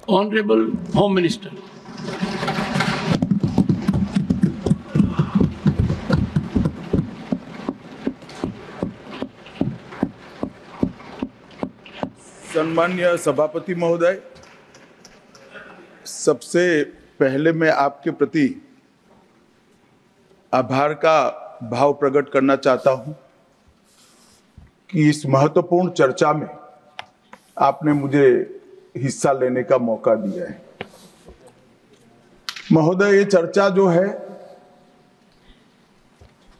Honorable Home Minister. सम्मान्य सभापति महोदय, सबसे पहले मैं आपके प्रति आभार का भाव प्रकट करना चाहता हूं कि इस महत्वपूर्ण चर्चा में आपने मुझे हिस्सा लेने का मौका दिया है। महोदय, ये चर्चा जो है,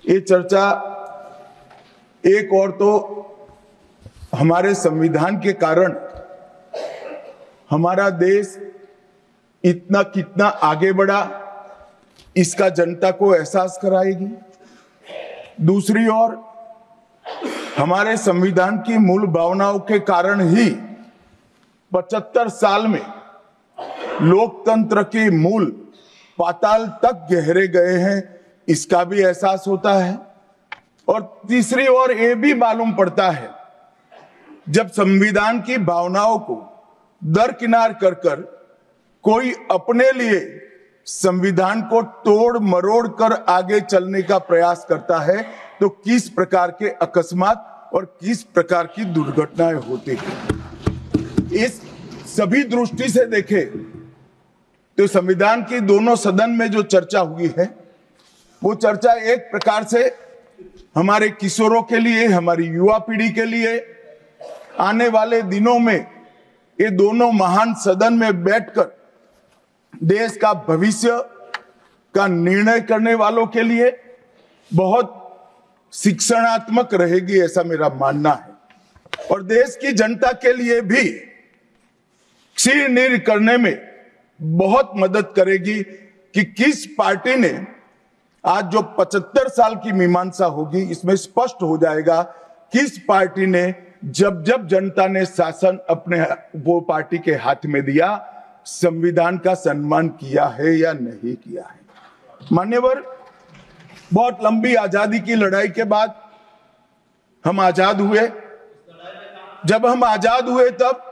ये चर्चा एक और तो हमारे संविधान के कारण हमारा देश इतना कितना आगे बढ़ा, इसका जनता को एहसास कराएगी। दूसरी ओर हमारे संविधान की मूल भावनाओं के कारण ही 75 साल में लोकतंत्र के मूल पाताल तक गहरे गए हैं, इसका भी एहसास होता है। और तीसरी ओर ये भी मालूम पड़ता है, जब संविधान की भावनाओं को दरकिनार कर कर कोई अपने लिए संविधान को तोड़ मरोड़ कर आगे चलने का प्रयास करता है, तो किस प्रकार के अकस्मात और किस प्रकार की दुर्घटनाएं होती हैं। इस सभी दृष्टि से देखें तो संविधान की दोनों सदन में जो चर्चा हुई है, वो चर्चा एक प्रकार से हमारे किशोरों के लिए, हमारी युवा पीढ़ी के लिए आने वाले दिनों में ये दोनों महान सदन में बैठकर देश का भविष्य का निर्णय करने वालों के लिए बहुत शिक्षणात्मक रहेगी, ऐसा मेरा मानना है। और देश की जनता के लिए भी निर्णय करने में बहुत मदद करेगी कि किस पार्टी ने आज जो 75 साल की मीमांसा होगी, इसमें स्पष्ट हो जाएगा किस पार्टी ने जब जब जनता ने शासन अपने वो पार्टी के हाथ में दिया, संविधान का सम्मान किया है या नहीं किया है। मान्यवर, बहुत लंबी आजादी की लड़ाई के बाद हम आजाद हुए। जब हम आजाद हुए तब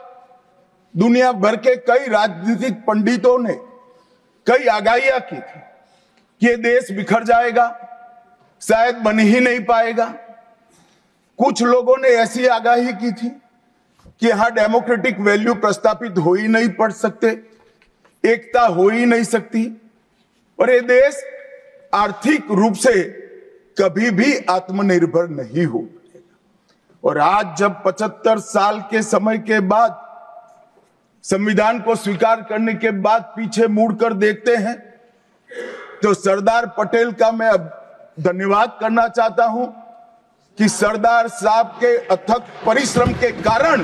दुनिया भर के कई राजनीतिक पंडितों ने कई आगाहियां की थी कि ये देश बिखर जाएगा, शायद बन ही नहीं पाएगा। कुछ लोगों ने ऐसी आगाही की थी कि यहां डेमोक्रेटिक वैल्यू प्रस्तापित हो ही नहीं पड़ सकते, एकता हो ही नहीं सकती, और ये देश आर्थिक रूप से कभी भी आत्मनिर्भर नहीं हो पाएगा। और आज जब 75 साल के समय के बाद, संविधान को स्वीकार करने के बाद पीछे मुड़कर देखते हैं, तो सरदार पटेल का मैं अब धन्यवाद करना चाहता हूं कि सरदार साहब के अथक परिश्रम के कारण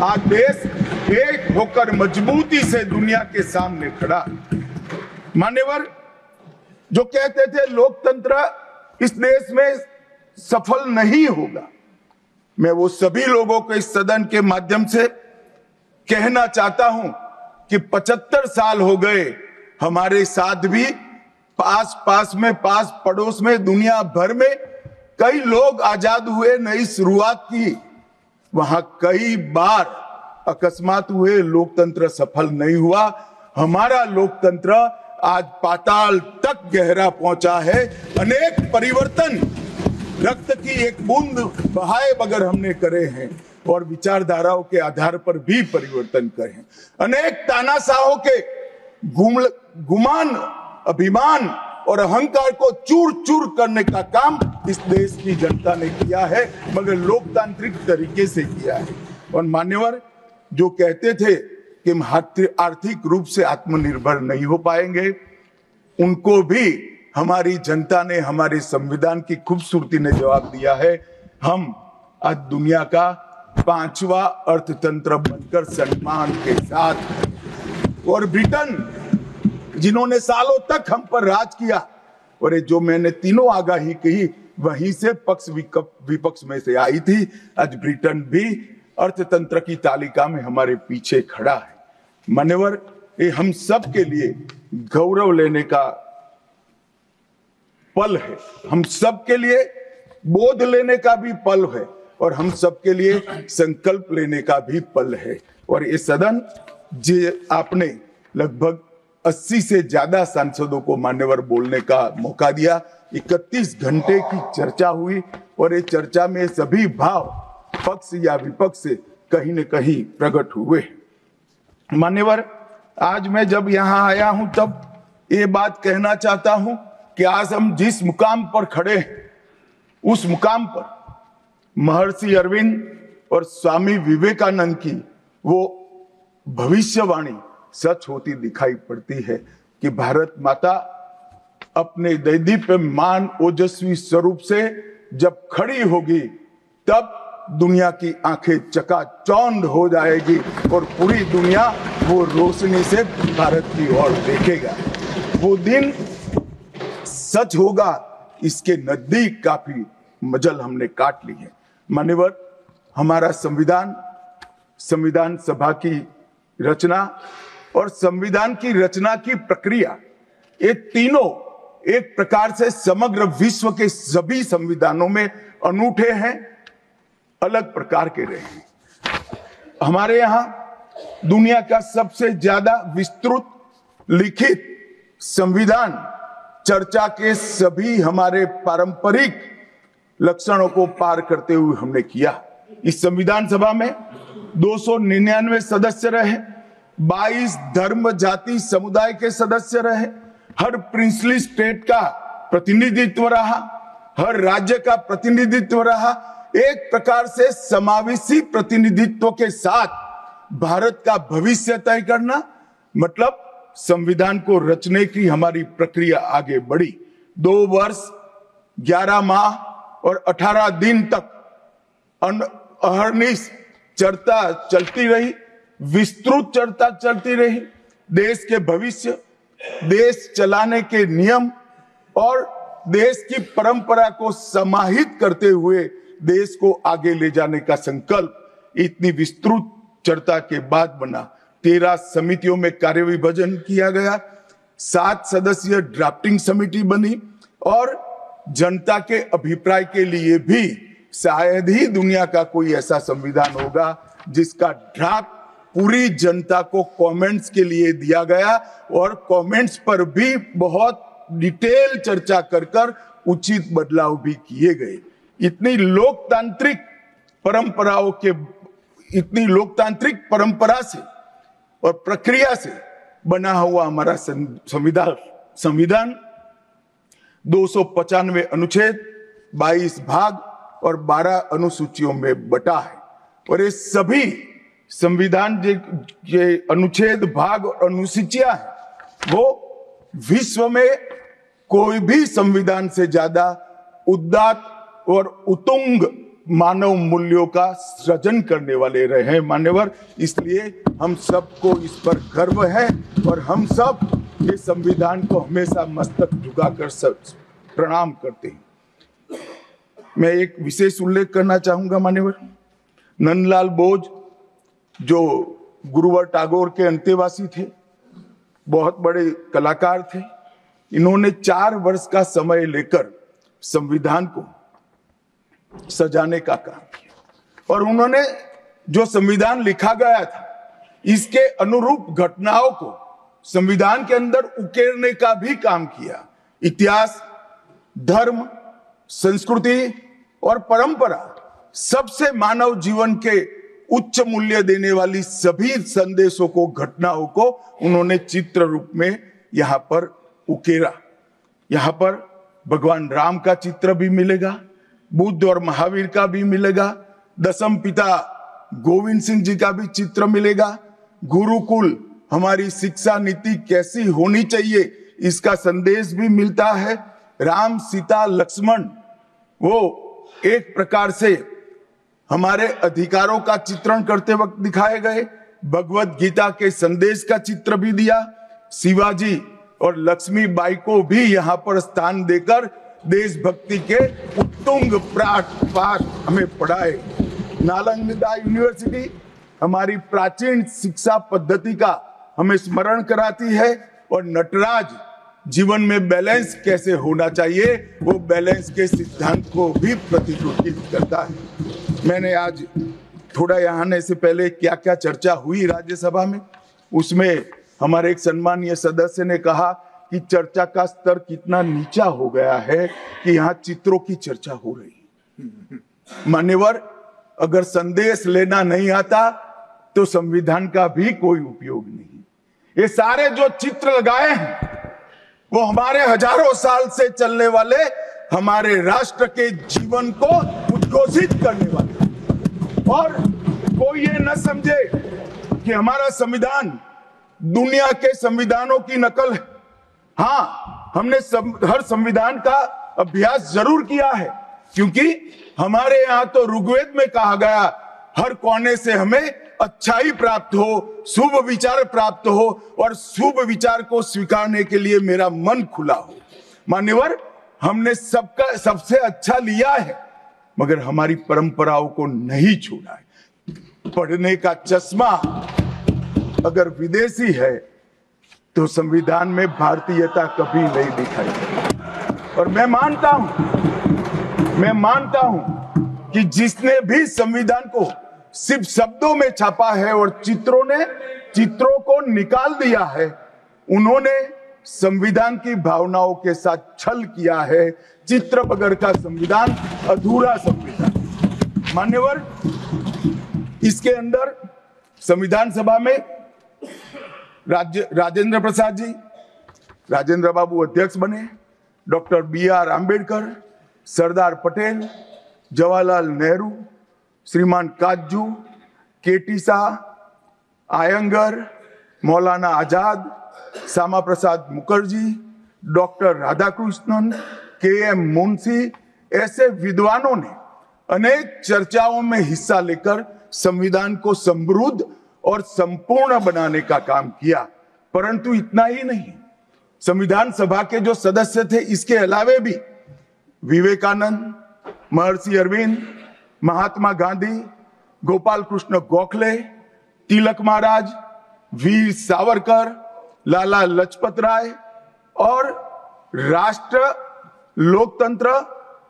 आज देश एक होकर मजबूती से दुनिया के सामने खड़ा। मान्यवर, जो कहते थे लोकतंत्र इस देश में सफल नहीं होगा, मैं वो सभी लोगों को इस सदन के माध्यम से कहना चाहता हूं कि 75 साल हो गए, हमारे साथ भी पास पड़ोस में, दुनिया भर में कई लोग आजाद हुए, नई शुरुआत की, वहां कई बार अकस्मात हुए, लोकतंत्र सफल नहीं हुआ। हमारा लोकतंत्र आज पाताल तक गहरा पहुंचा है। अनेक परिवर्तन रक्त की एक बूंद बहाए बगैर हमने करे हैं, और विचारधाराओं के आधार पर भी परिवर्तन करे हैं। अनेक तानाशाहों के गुमान, अभिमान और अहंकार को चूर चूर करने का काम इस देश की जनता ने किया है, मगर लोकतांत्रिक तरीके से किया है। और मान्यवर, जो कहते थे कि हम आर्थिक रूप से आत्मनिर्भर नहीं हो पाएंगे, उनको भी हमारी जनता ने, हमारे संविधान की खूबसूरती ने जवाब दिया है। हम आज दुनिया का 5वां अर्थतंत्र बनकर सम्मान के साथ, और ब्रिटेन जिन्होंने सालों तक हम पर राज किया, और जो मैंने तीनों आगाही कही वहीं से पक्ष विपक्ष में से आई थी, आज ब्रिटेन भी अर्थतंत्र की तालिका में हमारे पीछे खड़ा है। मान्यवर, ये हम सब के लिए गौरव लेने का पल है, हम सब के लिए बोध लेने का भी पल है, और हम सब के लिए संकल्प लेने का भी पल है। और ये सदन जे आपने लगभग 80 से ज्यादा सांसदों को मान्यवर बोलने का मौका दिया। 31 घंटे की चर्चा हुई और ये चर्चा में सभी भाव पक्ष या विपक्ष से कहीं न कहीं प्रकट हुए। मान्यवर, आज मैं जब यहाँ आया हूं तब ये बात कहना चाहता हूं कि आज हम जिस मुकाम पर खड़े हैं उस मुकाम पर महर्षि अरविंद और स्वामी विवेकानंद की वो भविष्यवाणी सच होती दिखाई पड़ती है कि भारत माता अपने दैदीप्यमान ओजस्वी स्वरूप से जब खड़ी होगी तब दुनिया की आंखें चकाचौंध हो जाएगी और पूरी दुनिया वो रोशनी से भारत की ओर देखेगा। वो दिन सच होगा, इसके नजदीक काफी मजल हमने काट ली है। मान्यवर, हमारा संविधान सभा की रचना और संविधान की रचना की प्रक्रिया, ये तीनों एक प्रकार से समग्र विश्व के सभी संविधानों में अनूठे हैं, अलग प्रकार के रहे हैं। हमारे यहां दुनिया का सबसे ज्यादा विस्तृत लिखित संविधान चर्चा के सभी हमारे पारंपरिक लक्षणों को पार करते हुए हमने किया। इस संविधान सभा में 299 सदस्य रहे, 22 धर्म जाति समुदाय के सदस्य रहे, हर प्रिंसली स्टेट का प्रतिनिधित्व रहा, हर राज्य का प्रतिनिधित्व रहा। एक प्रकार से समावेशी प्रतिनिधित्व के साथ भारत का भविष्य तय करना, मतलब संविधान को रचने की हमारी प्रक्रिया आगे बढ़ी। 2 वर्ष 11 माह और 18 दिन तक अहर्निश चर्चा चलती रही, विस्तृत चर्चा चलती रही। देश के भविष्य, देश चलाने के नियम और देश की परंपरा को समाहित करते हुए देश को आगे ले जाने का संकल्प इतनी विस्तृत चर्चा के बाद बना। 13 समितियों में कार्य विभाजन किया गया, 7 सदस्यीय ड्राफ्टिंग समिति बनी और जनता के अभिप्राय के लिए भी शायद ही दुनिया का कोई ऐसा संविधान होगा जिसका ड्राफ्ट पूरी जनता को कमेंट्स के लिए दिया गया और कमेंट्स पर भी बहुत डिटेल चर्चा कर उचित बदलाव भी किए गए। इतनी लोकतांत्रिक परंपरा से और प्रक्रिया से बना हुआ हमारा संविधान 295 अनुच्छेद, 22 भाग और 12 अनुसूचियों में बटा है। और ये सभी संविधान के अनुच्छेद, भाग और अनुसूचियां हैं, वो विश्व में कोई भी संविधान से ज्यादा उदात्त और उत्तुंग मानव मूल्यों का सृजन करने वाले रहे हैं। मान्यवर, इसलिए हम सबको इस पर गर्व है और हम सब ये संविधान को हमेशा मस्तक झुकाकर प्रणाम करते हैं। मैं एक विशेष उल्लेख करना चाहूंगा मान्यवर, नंदलाल बोस जो गुरुवर टैगोर के अंतेवासी थे, बहुत बड़े कलाकार थे। इन्होंने 4 वर्ष का समय लेकर संविधान को सजाने का काम किया और उन्होंने जो संविधान लिखा गया था इसके अनुरूप घटनाओं को संविधान के अंदर उकेरने का भी काम किया। इतिहास, धर्म, संस्कृति और परंपरा, सबसे मानव जीवन के उच्च मूल्य देने वाली सभी संदेशों को, घटनाओं को उन्होंने चित्र रूप में यहां पर उकेरा। यहां पर भगवान राम का चित्र भी मिलेगा, बुद्ध और महावीर का भी मिलेगा, दशम पिता गोविंद सिंह जी का भी चित्र मिलेगा, गुरुकुल हमारी शिक्षा नीति कैसी होनी चाहिए इसका संदेश भी मिलता है। राम, सीता, लक्ष्मण वो एक प्रकार से हमारे अधिकारों का चित्रण करते वक्त दिखाए गए। भगवत गीता के संदेश का चित्र भी दिया। शिवाजी और लक्ष्मीबाई को भी यहाँ पर स्थान देकर देशभक्ति के उत्तुंग पाठ हमें पढ़ाए। नालंदा यूनिवर्सिटी हमारी प्राचीन शिक्षा पद्धति का हमें स्मरण कराती है और नटराज जीवन में बैलेंस कैसे होना चाहिए वो बैलेंस के सिद्धांत को भी प्रतिरूपित करता है। मैंने आज थोड़ा यहाँ आने से पहले क्या क्या चर्चा हुई राज्यसभा में उसमें हमारे एक सम्मानीय सदस्य ने कहा कि चर्चा का स्तर कितना नीचा हो गया है कि यहाँ चित्रों की चर्चा हो रही है। मान्यवर, अगर संदेश लेना नहीं आता तो संविधान का भी कोई उपयोग नहीं। ये सारे जो चित्र लगाए हैं वो हमारे हजारों साल से चलने वाले हमारे राष्ट्र के जीवन को उद्घोषित करने वाले, और कोई ये न समझे कि हमारा संविधान दुनिया के संविधानों की नकल है। हाँ, हमने हर संविधान का अभ्यास जरूर किया है, क्योंकि हमारे यहाँ तो ऋग्वेद में कहा गया हर कोने से हमें अच्छाई प्राप्त हो, शुभ विचार प्राप्त हो, और शुभ विचार को स्वीकारने के लिए मेरा मन खुला हो। मान्यवर, हमने सबसे अच्छा लिया है, मगर हमारी परंपराओं को नहीं छोड़ा है। पढ़ने का चश्मा अगर विदेशी है तो संविधान में भारतीयता कभी नहीं दिखाई देती। और मैं मानता हूं कि जिसने भी संविधान को सिर्फ शब्दों में छापा है और चित्रों को निकाल दिया है, उन्होंने संविधान की भावनाओं के साथ छल किया है। चित्र बगैर का संविधान अधूरा संविधान। मान्यवर, इसके अंदर संविधान सभा में राजेंद्र प्रसाद जी, राजेंद्र बाबू अध्यक्ष बने, डॉक्टर BR आंबेडकर, सरदार पटेल, जवाहरलाल नेहरू, श्रीमान काजू, KT Shah, Iyengar, Maulana Azad, Shyama Prasad Mukherjee, doctor Radhakrishnan, KM Munshi, ऐसे विद्वानों ने अनेक चर्चाओं में हिस्सा लेकर संविधान को समृद्ध और संपूर्ण बनाने का काम किया। परंतु इतना ही नहीं, संविधान सभा के जो सदस्य थे, इसके अलावे भी विवेकानंद, महर्षि अरविंद, महात्मा गांधी, गोपाल कृष्ण गोखले, तिलक महाराज, वीर सावरकर, लाला लजपत राय और राष्ट्र, लोकतंत्र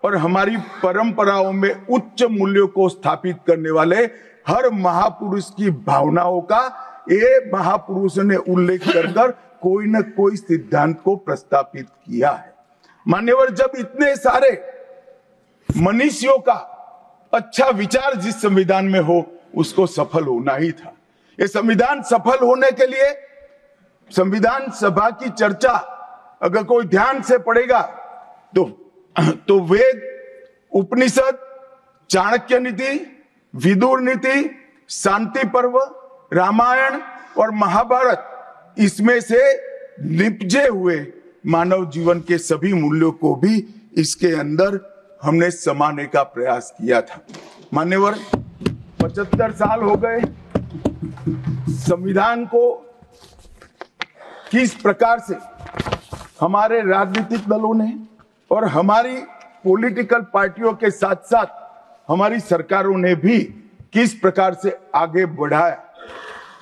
और हमारी परंपराओं में उच्च मूल्यों को स्थापित करने वाले हर महापुरुष की भावनाओं का ये महापुरुष ने उल्लेख कर कोई न कोई सिद्धांत को प्रस्तापित किया है। मान्यवर, जब इतने सारे मनुष्यों का अच्छा विचार जिस संविधान में हो, उसको सफल होना ही था। ये संविधान सफल होने के लिए संविधान सभा की चर्चा अगर कोई ध्यान से पढ़ेगा तो वेद, उपनिषद, चाणक्य नीति, विदुर नीति, शांति पर्व, रामायण और महाभारत, इसमें से निपजे हुए मानव जीवन के सभी मूल्यों को भी इसके अंदर हमने समाने का प्रयास किया था। मान्यवर, 75 साल हो गए संविधान को किस प्रकार से हमारे राजनीतिक दलों ने और हमारी पॉलिटिकल पार्टियों के साथ साथ हमारी सरकारों ने भी किस प्रकार से आगे बढ़ाया,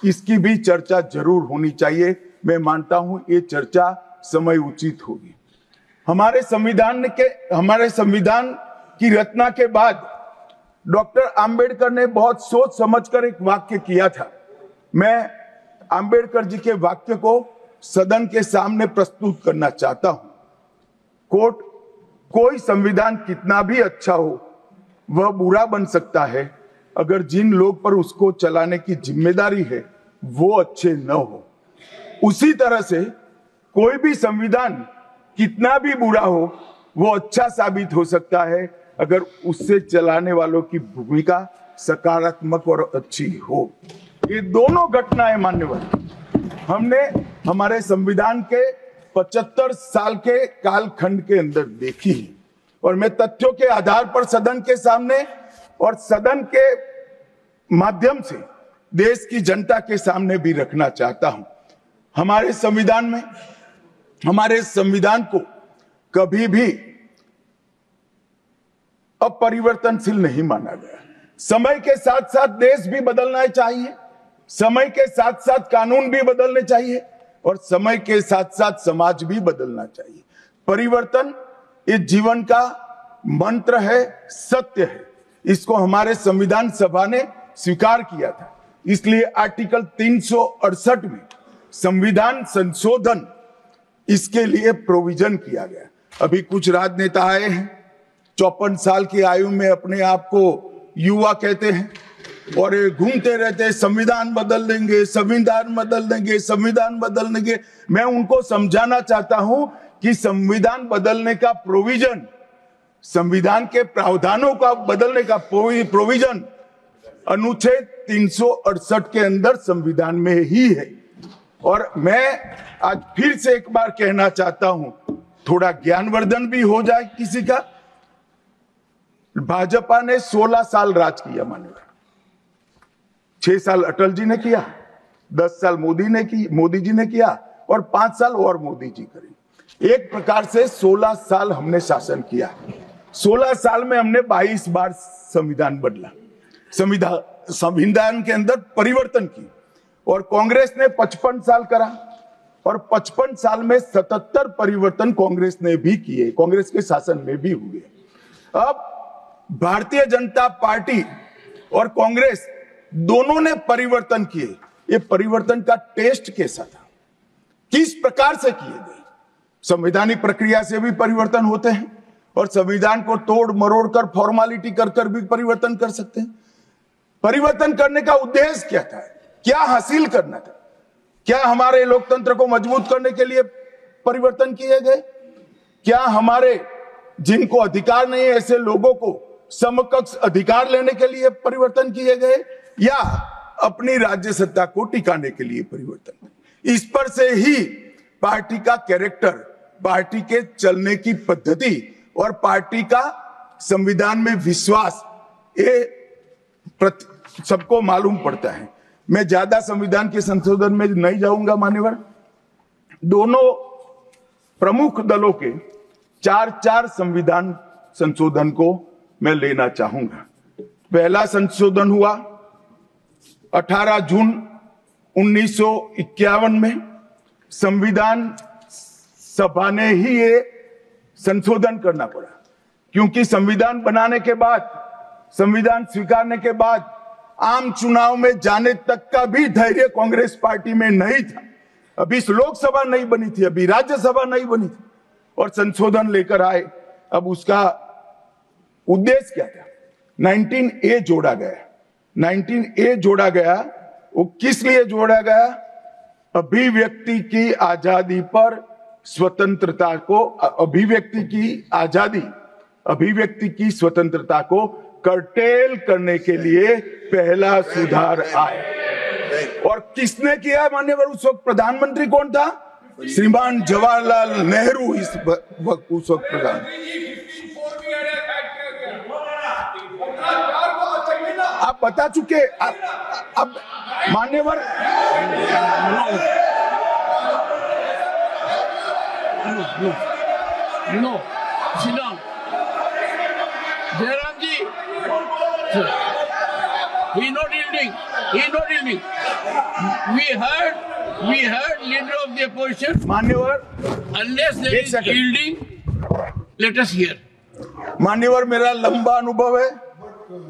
इसकी भी चर्चा जरूर होनी चाहिए। मैं मानता हूं ये चर्चा समय उचित होगी। हमारे संविधान की रचना के बाद डॉक्टर आंबेडकर ने बहुत सोच समझकर एक वाक्य किया था। मैं आंबेडकर जी के वाक्य को सदन के सामने प्रस्तुत करना चाहता हूं। कोट, कोई संविधान कितना भी अच्छा हो वह बुरा बन सकता है अगर जिन लोग पर उसको चलाने की जिम्मेदारी है वो अच्छे न हो। उसी तरह से कोई भी संविधान कितना भी बुरा हो वो अच्छा साबित हो सकता है अगर उससे चलाने वालों की भूमिका सकारात्मक और अच्छी हो। ये दोनों घटनाएं मान्यवर हमने हमारे संविधान के 75 साल के कालखंड के अंदर देखी है, और मैं तथ्यों के आधार पर सदन के सामने और सदन के माध्यम से देश की जनता के सामने भी रखना चाहता हूं। हमारे संविधान को कभी भी अपरिवर्तनशील नहीं माना गया। समय के साथ साथ देश भी बदलना चाहिए, समय के साथ साथ कानून भी बदलने चाहिए और समय के साथ साथ समाज भी बदलना चाहिए। परिवर्तन ये जीवन का मंत्र है, सत्य है। इसको हमारे संविधान सभा ने स्वीकार किया था। इसलिए आर्टिकल 368 में संविधान संशोधन इसके लिए प्रोविजन किया गया। अभी कुछ राजनेता आए हैं, 54 साल की आयु में अपने आप को युवा कहते हैं और ये घूमते रहते हैं, संविधान बदल देंगे, संविधान बदल देंगे, संविधान बदल देंगे। मैं उनको समझाना चाहता हूं कि संविधान बदलने का प्रोविजन, संविधान के प्रावधानों का बदलने का प्रोविजन अनुच्छेद 368 के अंदर संविधान में ही है। और मैं आज फिर से एक बार कहना चाहता हूं, थोड़ा ज्ञानवर्धन भी हो जाए किसी का। भाजपा ने 16 साल राज किया, मान्यवर 6 साल अटल जी ने किया, 10 साल मोदी जी ने किया और 5 साल और मोदी जी करें। एक प्रकार से 16 साल हमने शासन किया। 16 साल में हमने 22 बार संविधान बदला, संविधान के अंदर परिवर्तन की। और कांग्रेस ने 55 साल करा और 55 साल में 77 परिवर्तन कांग्रेस ने भी किए, कांग्रेस के शासन में भी हुए। अब भारतीय जनता पार्टी और कांग्रेस दोनों ने परिवर्तन किए। ये परिवर्तन का टेस्ट कैसा था, किस प्रकार से किए गए? संवैधानिक प्रक्रिया से भी परिवर्तन होते हैं और संविधान को तोड़ मरोड़ कर फॉर्मेलिटी कर भी परिवर्तन कर सकते हैं। परिवर्तन करने का उद्देश्य क्या था, क्या हासिल करना था? क्या हमारे लोकतंत्र को मजबूत करने के लिए परिवर्तन किए गए? क्या हमारे जिनको अधिकार नहीं है ऐसे लोगों को समकक्ष अधिकार लेने के लिए परिवर्तन किए गए, या अपनी राज्य सत्ता को टिकाने के लिए परिवर्तन? इस पर से ही पार्टी का कैरेक्टर, पार्टी के चलने की पद्धति और पार्टी का संविधान में विश्वास, ये सबको मालूम पड़ता है। मैं ज्यादा संविधान के संशोधन में नहीं जाऊंगा मान्यवर। दोनों प्रमुख दलों के 4 संविधान संशोधन को मैं लेना चाहूंगा। पहला संशोधन हुआ 18 जून 1951 में। संविधान सभा ने ही ये संशोधन करना पड़ा, क्योंकि संविधान बनाने के बाद, संविधान स्वीकारने के बाद आम चुनाव में जाने तक का भी धैर्य कांग्रेस पार्टी में नहीं था। अभी लोकसभा नहीं बनी थी, अभी राज्यसभा नहीं बनी थी और संशोधन लेकर आए। अब उसका उद्देश्य क्या था? 19A जोड़ा गया। 19A जोड़ा गया, वो किस लिए जोड़ा गया? अभिव्यक्ति की आजादी पर स्वतंत्रता को, अभिव्यक्ति की आजादी, अभिव्यक्ति की स्वतंत्रता को कर्टेल करने के लिए पहला सुधार आया। और किसने किया मान्यवर? उस वक्त प्रधानमंत्री कौन था? श्रीमान जवाहरलाल नेहरू इस वक्त उस वक्त प्रधान। आप बता चुके। अब मान्यवर No, sit down. Jairam ji, he not yielding. He not yielding. We heard leader of the opposition. मान्यवर, Unless there is yielding, let us hear. मान्यवर, मेरा लंबा अनुभव है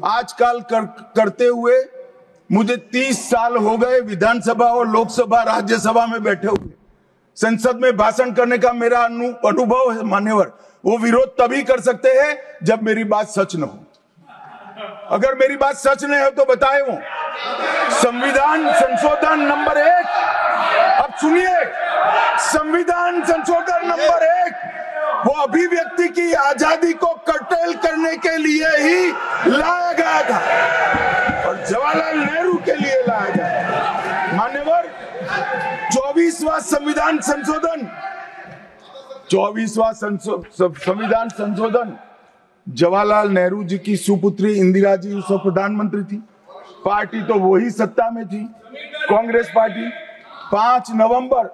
आजकल करते हुए। मुझे 30 साल हो गए विधानसभा और लोकसभा राज्यसभा में बैठे हुए। संसद में भाषण करने का मेरा अनुभव है मान्यवर। वो विरोध तभी कर सकते हैं जब मेरी बात सच न हो। अगर मेरी बात सच नहीं हो तो बताए वो। संविधान संशोधन नंबर 1, अब सुनिए, संविधान संशोधन नंबर 1 वो अभिव्यक्ति की आजादी को कर्टेल करने के लिए ही लाया गया था और जवाहरलाल नेहरू के लिए लाया गया। मान्यवर, 24वां संविधान संशोधन, 24वां संविधान संशोधन जवाहरलाल नेहरू जी की सुपुत्री इंदिरा जी उस वक्त प्रधानमंत्री थी। पार्टी तो वही सत्ता में थी, कांग्रेस पार्टी। 5 नवंबर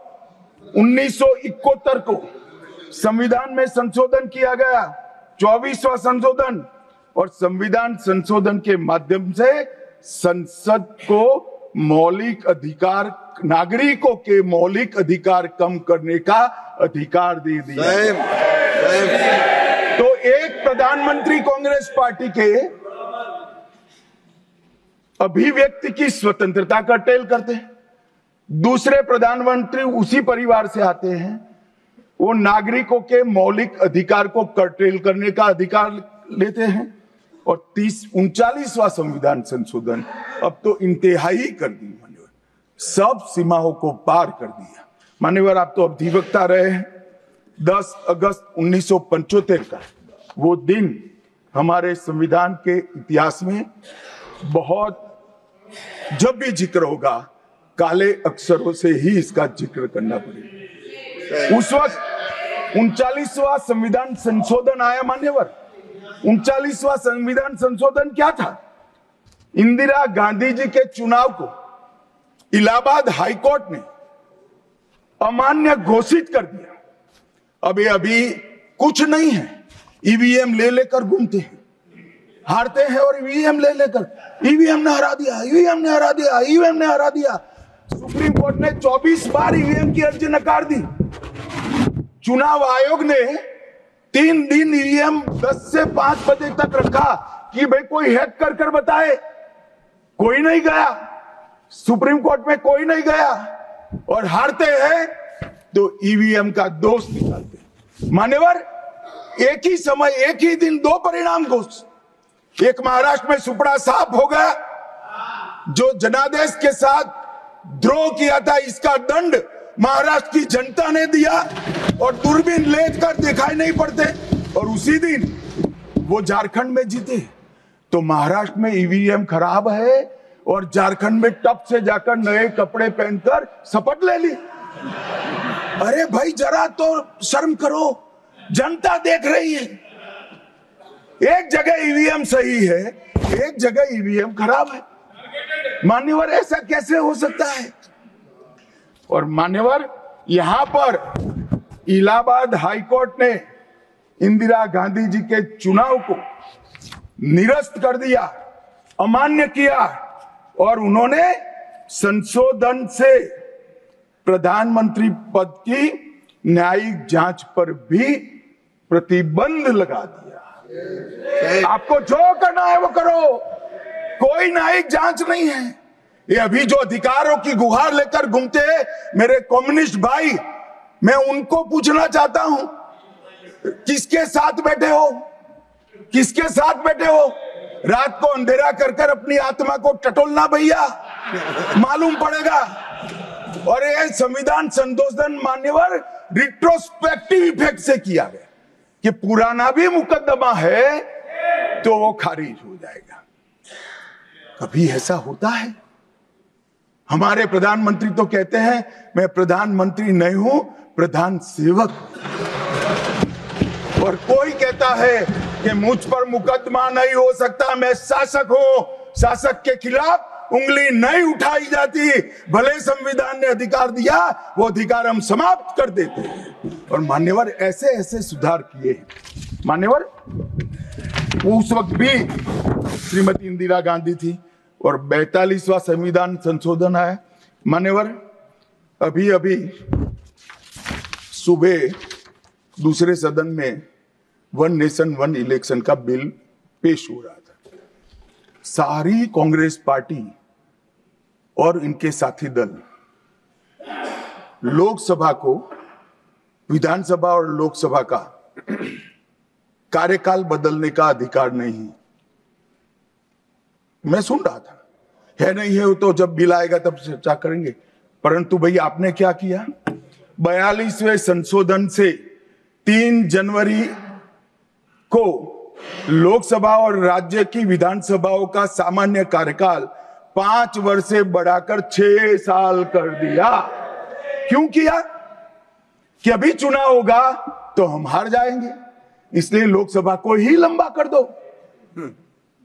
1971 को संविधान में संशोधन किया गया, 24वां संशोधन। और संविधान संशोधन के माध्यम से संसद को मौलिक अधिकार, नागरिकों के मौलिक अधिकार कम करने का अधिकार दे दिया। तो एक प्रधानमंत्री कांग्रेस पार्टी के अभिव्यक्ति की स्वतंत्रता का टेल करते हैं। दूसरे प्रधानमंत्री उसी परिवार से आते हैं, वो नागरिकों के मौलिक अधिकार को कर्टेल करने का अधिकार लेते हैं। और 39वां संविधान संशोधन अब तो इंतहाई कर दी मान्यवर, सब सीमाओं को पार कर दिया। मान्यवर, आप तो अधिवक्ता रहे हैं। 10 अगस्त 1975 का वो दिन हमारे संविधान के इतिहास में बहुत, जब भी जिक्र होगा काले अक्षरों से ही इसका जिक्र करना पड़ेगा। उस वक्त 39वां संविधान संशोधन आया मान्यवर। 39वां संविधान संशोधन क्या था? इंदिरा गांधी जी के चुनाव को इलाहाबाद हाईकोर्ट ने अमान्य घोषित कर दिया। अभी कुछ नहीं है, ईवीएम ले लेकर घूमते हैं, हारते हैं और ईवीएम ले लेकर, ईवीएम ने हरा दिया, ईवीएम ने हरा दिया, ईवीएम ने हरा दिया। सुप्रीम कोर्ट ने 24 बार ईवीएम की अर्जी नकार दी। चुनाव आयोग ने 3 दिन ईवीएम 10 से 5 बजे तक रखा कि भाई कोई हैक कर बताए। कोई नहीं गया, सुप्रीम कोर्ट में कोई नहीं गया, और हारते हैं तो ईवीएम का दोष निकालते हैं। मान्यवर, एक ही समय, एक ही दिन 2 परिणाम घोषित। एक महाराष्ट्र में सुपड़ा साफ हो गया, जो जनादेश के साथ द्रोह किया था, इसका दंड महाराष्ट्र की जनता ने दिया और दूरबीन लेकर दिखाई नहीं पड़ते, और उसी दिन वो झारखंड में जीते। तो महाराष्ट्र में ईवीएम खराब है और झारखंड में टप से जाकर नए कपड़े पहनकर शपथ ले ली। अरे भाई, जरा तो शर्म करो, जनता देख रही है। एक जगह ईवीएम सही है, एक जगह ईवीएम खराब है। मान्यवर, ऐसा कैसे हो सकता है? और मान्यवर, यहां पर इलाहाबाद हाईकोर्ट ने इंदिरा गांधी जी के चुनाव को निरस्त कर दिया, अमान्य किया, और उन्होंने संशोधन से प्रधानमंत्री पद की न्यायिक जांच पर भी प्रतिबंध लगा दिया। आपको जो करना है वो करो, कोई न्यायिक जांच नहीं है। ये अभी जो अधिकारों की गुहार लेकर घूमते हैं मेरे कम्युनिस्ट भाई, मैं उनको पूछना चाहता हूं, किसके साथ बैठे हो? किसके साथ बैठे हो? रात को अंधेरा कर कर अपनी आत्मा को टटोलना भैया, मालूम पड़ेगा। और ये संविधान संशोधन मान्यवर रिट्रोस्पेक्टिव इफेक्ट से किया गया कि पुराना भी मुकदमा है तो वो खारिज हो जाएगा। कभी ऐसा होता है? हमारे प्रधानमंत्री तो कहते हैं मैं प्रधानमंत्री नहीं हूं, प्रधान सेवक। और कोई कहता है कि मुझ पर मुकदमा नहीं हो सकता, मैं शासक हूं, शासक के खिलाफ उंगली नहीं उठाई जाती। भले संविधान ने अधिकार दिया, वो अधिकार हम समाप्त कर देते हैं। और मान्यवर, ऐसे ऐसे सुधार किए हैं। मान्यवर, उस वक्त भी श्रीमती इंदिरा गांधी थी और 42वां संविधान संशोधन आया। मान्यवर, अभी सुबह दूसरे सदन में 1 नेशन 1 इलेक्शन का बिल पेश हो रहा था। सारी कांग्रेस पार्टी और इनके साथी दल लोकसभा को, विधानसभा और लोकसभा का कार्यकाल बदलने का अधिकार नहीं। मैं सुन रहा था, है नहीं है तो जब बिल आएगा तब चर्चा करेंगे। परंतु भाई, आपने क्या किया? 42वें संशोधन से 3 जनवरी को लोकसभा और राज्य की विधानसभाओं का सामान्य कार्यकाल 5 वर्ष से बढ़ाकर 6 साल कर दिया। क्यों किया? कि अभी चुनाव होगा तो हम हार जाएंगे, इसलिए लोकसभा को ही लंबा कर दो।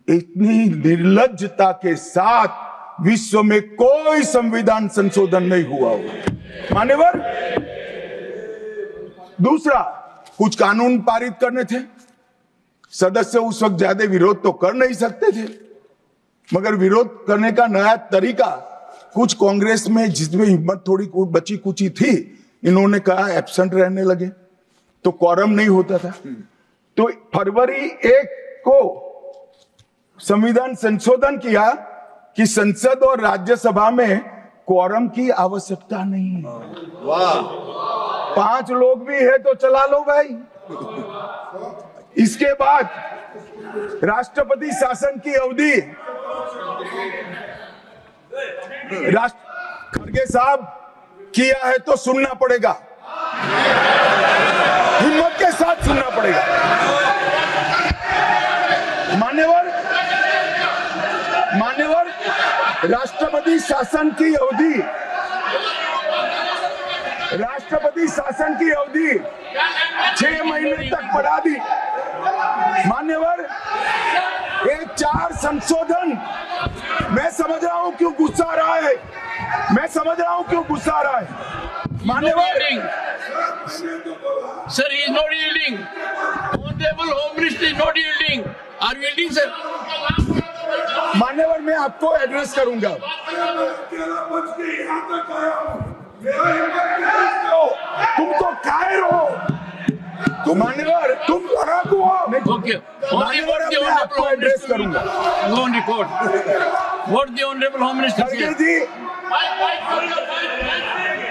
इतनी निर्लज्जता के साथ विश्व में कोई संविधान संशोधन नहीं हुआ होगा। मान्यवर, दूसरा, कुछ कानून पारित करने थे। सदस्य उस वक्त ज्यादा विरोध तो कर नहीं सकते थे, मगर विरोध करने का नया तरीका कुछ कांग्रेस में, जिसमें हिम्मत थोड़ी बची कुची थी, इन्होंने कहा एब्सेंट रहने लगे तो क्वारम नहीं होता था। तो फरवरी 1 को संविधान संशोधन किया कि संसद और राज्यसभा में क्वारम की आवश्यकता नहीं है। वाह, 5 लोग भी है तो चला लो भाई। इसके बाद राष्ट्रपति शासन की अवधि, खड़गे साहब किया है तो सुनना पड़ेगा, हिम्मत के साथ सुनना पड़ेगा। मान्यवर राष्ट्रपति शासन की अवधि, 6 महीने तक बढ़ा दी। मान्यवर, ये 4 संशोधन, मैं समझ रहा हूं क्यों गुस्सा आ रहा है, मान्यवर। Sir, he is not yielding. Honorable Home Minister is not yielding. Are you yielding, sir? मान्यवर, मैं आपको एड्रेस करूंगा। तुम तो कायर हो, मान्यवर, तुम लड़ाकू हो। Okay. मान्यवर, मैं आपको एड्रेस करूंगा। Go on record. What the Honorable Home Minister said.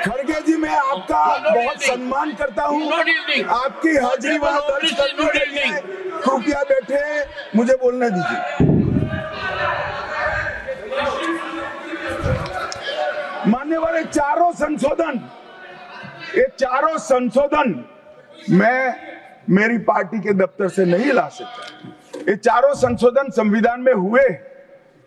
खड़गे जी, मैं आपका बहुत सम्मान करता हूँ। आपकी हाजिरी वहां दर्ज करने के लिए कृपया बैठे, मुझे बोलने दीजिए। मान्यवर, ये चारों संशोधन मैं मेरी पार्टी के दफ्तर से नहीं ला सकता। ये चारों संशोधन संविधान में हुए,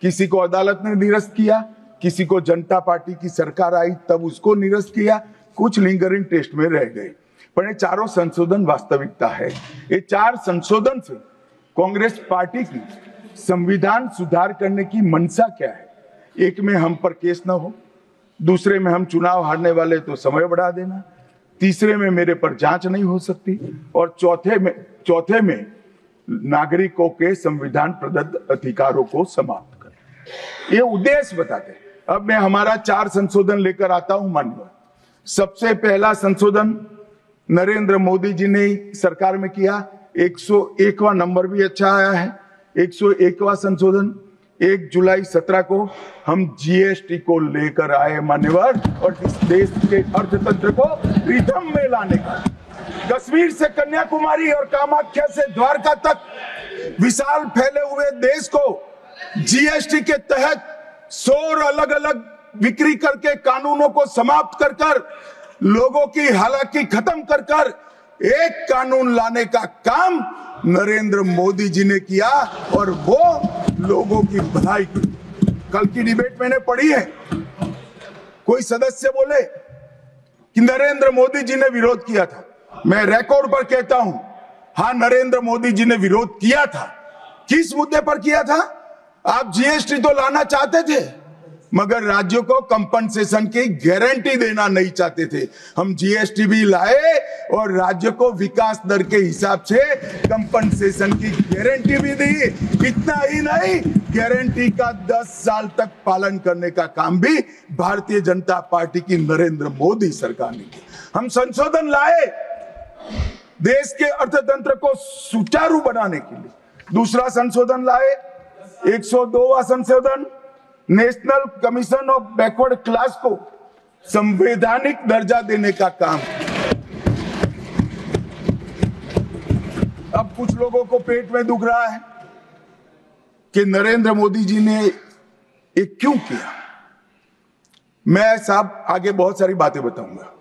किसी को अदालत ने निरस्त किया, किसी को जनता पार्टी की सरकार आई तब उसको निरस्त किया, कुछ लिंगरिंग टेस्ट में रह गए, पर ये चारों संशोधन वास्तविकता है। ये 4 संशोधन से कांग्रेस पार्टी की संविधान सुधार करने की मंशा क्या है? एक में हम पर केस ना हो, दूसरे में हम चुनाव हारने वाले तो समय बढ़ा देना, तीसरे में मेरे पर जांच नहीं हो सकती, और चौथे में नागरिकों के संविधान प्रदत्त अधिकारों को समाप्त कर। ये उद्देश्य बताते हैं। अब मैं हमारा 4 संशोधन लेकर आता हूं। माननीय, सबसे पहला संशोधन नरेंद्र मोदी जी ने सरकार में किया, 101वां नंबर भी अच्छा आया है। 101वां संशोधन 1 जुलाई 17 को हम जीएसटी को लेकर आए मान्यवर, और इस देश के अर्थतंत्र को रिदम में लाने का, कश्मीर से कन्याकुमारी और कामाख्या से द्वारका तक विशाल फैले हुए देश को जीएसटी के तहत 100 अलग अलग बिक्री करके कानूनों को समाप्त कर कर, लोगों की हालाकी खत्म कर कर एक कानून लाने का काम नरेंद्र मोदी जी ने किया, और वो लोगों की भलाई की। कल की डिबेट मैंने पढ़ी है, कोई सदस्य बोले कि नरेंद्र मोदी जी ने विरोध किया था। मैं रिकॉर्ड पर कहता हूं, हाँ, नरेंद्र मोदी जी ने विरोध किया था। किस मुद्दे पर किया था? आप जीएसटी तो लाना चाहते थे, मगर राज्यों को कंपनसेशन की गारंटी देना नहीं चाहते थे। हम जीएसटी भी लाए और राज्य को विकास दर के हिसाब से कंपनसेशन की गारंटी भी दी। इतना ही नहीं, गारंटी का 10 साल तक पालन करने का काम भी भारतीय जनता पार्टी की नरेंद्र मोदी सरकार ने किया। हम संशोधन लाए देश के अर्थतंत्र को सुचारू बनाने के लिए। दूसरा संशोधन लाए, 102वां संशोधन, national commission of backward class को संवैधानिक दर्जा देने का काम। अब कुछ लोगों को पेट में दुख रहा है कि नरेंद्र मोदी जी ने ये क्यों किया। मैं साहब आगे बहुत सारी बातें बताऊंगा।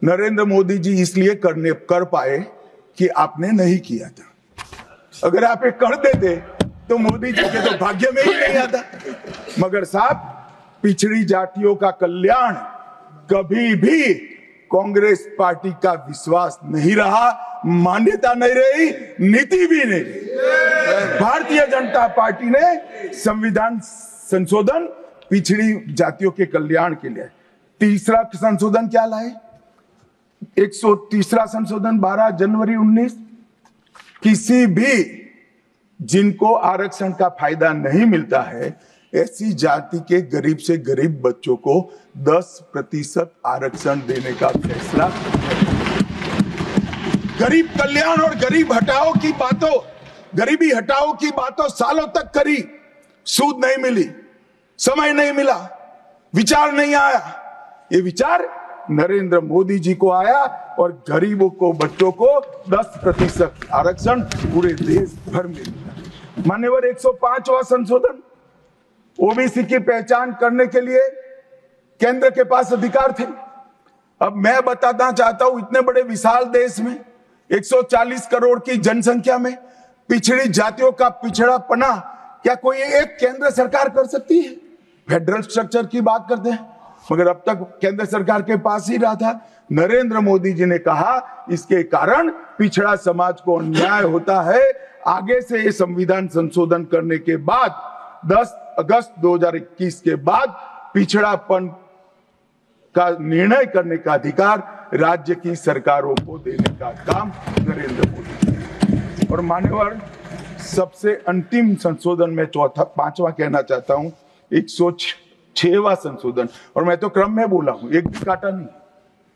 नरेंद्र मोदी जी इसलिए कर पाए कि आपने नहीं किया था। अगर आप ये कर देते तो मोदी जी के तो भाग्य में ही नहीं आता। मगर साहब, पिछड़ी जातियों का कल्याण कभी भी कांग्रेस पार्टी का विश्वास नहीं रहा, मान्यता नहीं रही, नीति भी नहीं रही। भारतीय जनता पार्टी ने संविधान संशोधन पिछड़ी जातियों के कल्याण के लिए। तीसरा संशोधन क्या लाए? 130वां संशोधन 12 जनवरी 19, किसी भी जिनको आरक्षण का फायदा नहीं मिलता है, ऐसी जाति के गरीब से गरीब बच्चों को 10% आरक्षण देने का फैसला। गरीब कल्याण और गरीब हटाओ की बातों, गरीबी हटाओ की बातों सालों तक करी, सूद नहीं मिली। समय नहीं मिला, विचार नहीं आया। ये विचार नरेंद्र मोदी जी को आया और गरीबों को, बच्चों को 10% आरक्षण पूरे देश भर में मिला। मान्यवर 105वां संशोधन, ओबीसी की पहचान करने के लिए केंद्र के पास अधिकार थे। अब मैं बताना चाहता हूं, इतने बड़े विशाल देश में 140 करोड़ की जनसंख्या में पिछड़ी जातियों का पिछड़ापना क्या कोई एक केंद्र सरकार कर सकती है? फेडरल स्ट्रक्चर की बात करते हैं, मगर अब तक केंद्र सरकार के पास ही रहा था। नरेंद्र मोदी जी ने कहा इसके कारण पिछड़ा समाज को अन्याय होता है। आगे से ये संविधान संशोधन करने के बाद 10 अगस्त 2021 के बाद पिछड़ापन का निर्णय करने का अधिकार राज्य की सरकारों को देने का काम नरेंद्र मोदी जी। और मान्यवर सबसे अंतिम संशोधन में पांचवा कहना चाहता हूं, 106वां संशोधन, और मैं तो क्रम में बोला हूं, एक भी काटा नहीं।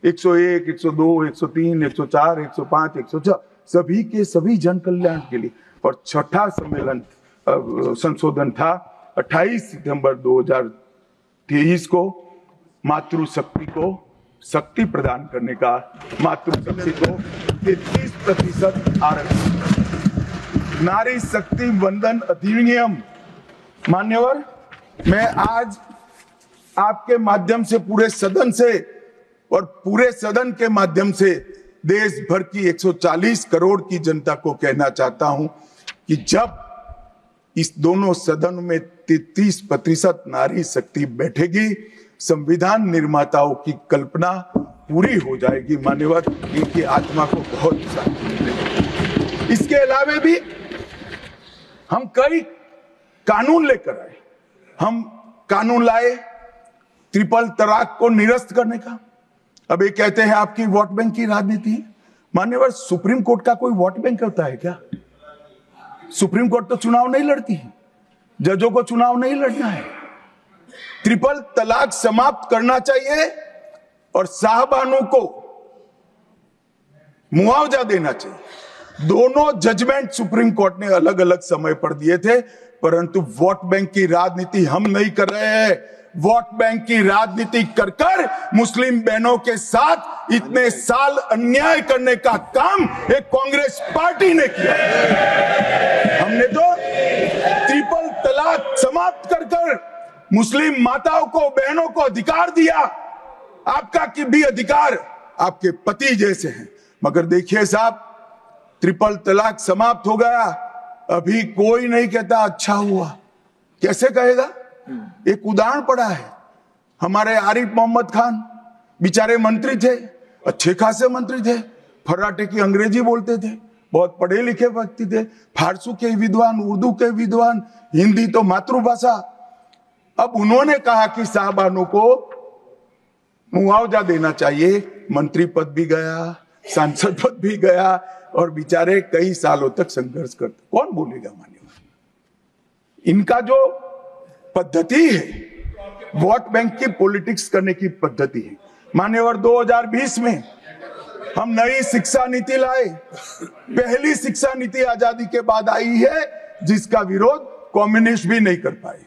101, 102, 103, 104, 105, 106 सभी के सभी जन कल्याण के लिए। और छठा सम्मेलन संशोधन था 28 सितंबर 2023 को, मातृशक्ति को शक्ति प्रदान करने का, मातृशक्ति को 33% आरक्षण, नारी शक्ति वंदन अधिनियम। मान्यवर, मैं आज आपके माध्यम से पूरे सदन से और पूरे सदन के माध्यम से देश भर की 140 करोड़ की जनता को कहना चाहता हूं कि जब इस दोनों सदन में 33% नारी शक्ति बैठेगी, संविधान निर्माताओं की कल्पना पूरी हो जाएगी। मान्यवर, इनकी आत्मा को बहुत शांति मिलेगी। इसके अलावा भी हम कई कानून लेकर आए। हम कानून लाए ट्रिपल तलाक को निरस्त करने का। अब ये कहते हैं आपकी वोट बैंक की राजनीति है। मान्यवर, सुप्रीम कोर्ट का कोई वोट बैंक होता है क्या? सुप्रीम कोर्ट तो चुनाव नहीं लड़ती है, जजों को चुनाव नहीं लड़ना है। ट्रिपल तलाक समाप्त करना चाहिए और साहबानों को मुआवजा देना चाहिए। दोनों जजमेंट सुप्रीम कोर्ट ने अलग अलग समय पर दिए थे, परंतु वोट बैंक की राजनीति हम नहीं कर रहे हैं। वोट बैंक की राजनीति कर कर मुस्लिम बहनों के साथ इतने साल अन्याय करने का काम एक कांग्रेस पार्टी ने किया। हमने तो ट्रिपल तलाक समाप्त कर कर मुस्लिम माताओं को, बहनों को अधिकार दिया। आपका कि भी अधिकार आपके पति जैसे हैं, मगर देखिए साहब, ट्रिपल तलाक समाप्त हो गया, अभी कोई नहीं कहता अच्छा हुआ। कैसे कहेगा? एक उदाहरण पड़ा है, हमारे आरिफ मोहम्मद खान बेचारे मंत्री थे, अच्छे खासे मंत्री थे, फर्राटे की अंग्रेजी बोलते थे, बहुत पढ़े लिखे व्यक्ति थे, फारसी के विद्वान, उर्दू के विद्वान, हिंदी तो मातृभाषा। अब उन्होंने कहा कि साहबानों को मुआवजा देना चाहिए। मंत्री पद भी गया, सांसद पद भी गया, और बेचारे कई सालों तक संघर्ष करते। कौन बोलेगा? मान्यवर, इनका जो पद्धति है वोट बैंक की पॉलिटिक्स करने की पद्धति है। मान्यवर, 2020 में हम नई शिक्षा नीति लाए। पहली शिक्षा नीति आजादी के बाद आई है जिसका विरोध कम्युनिस्ट भी नहीं कर पाए।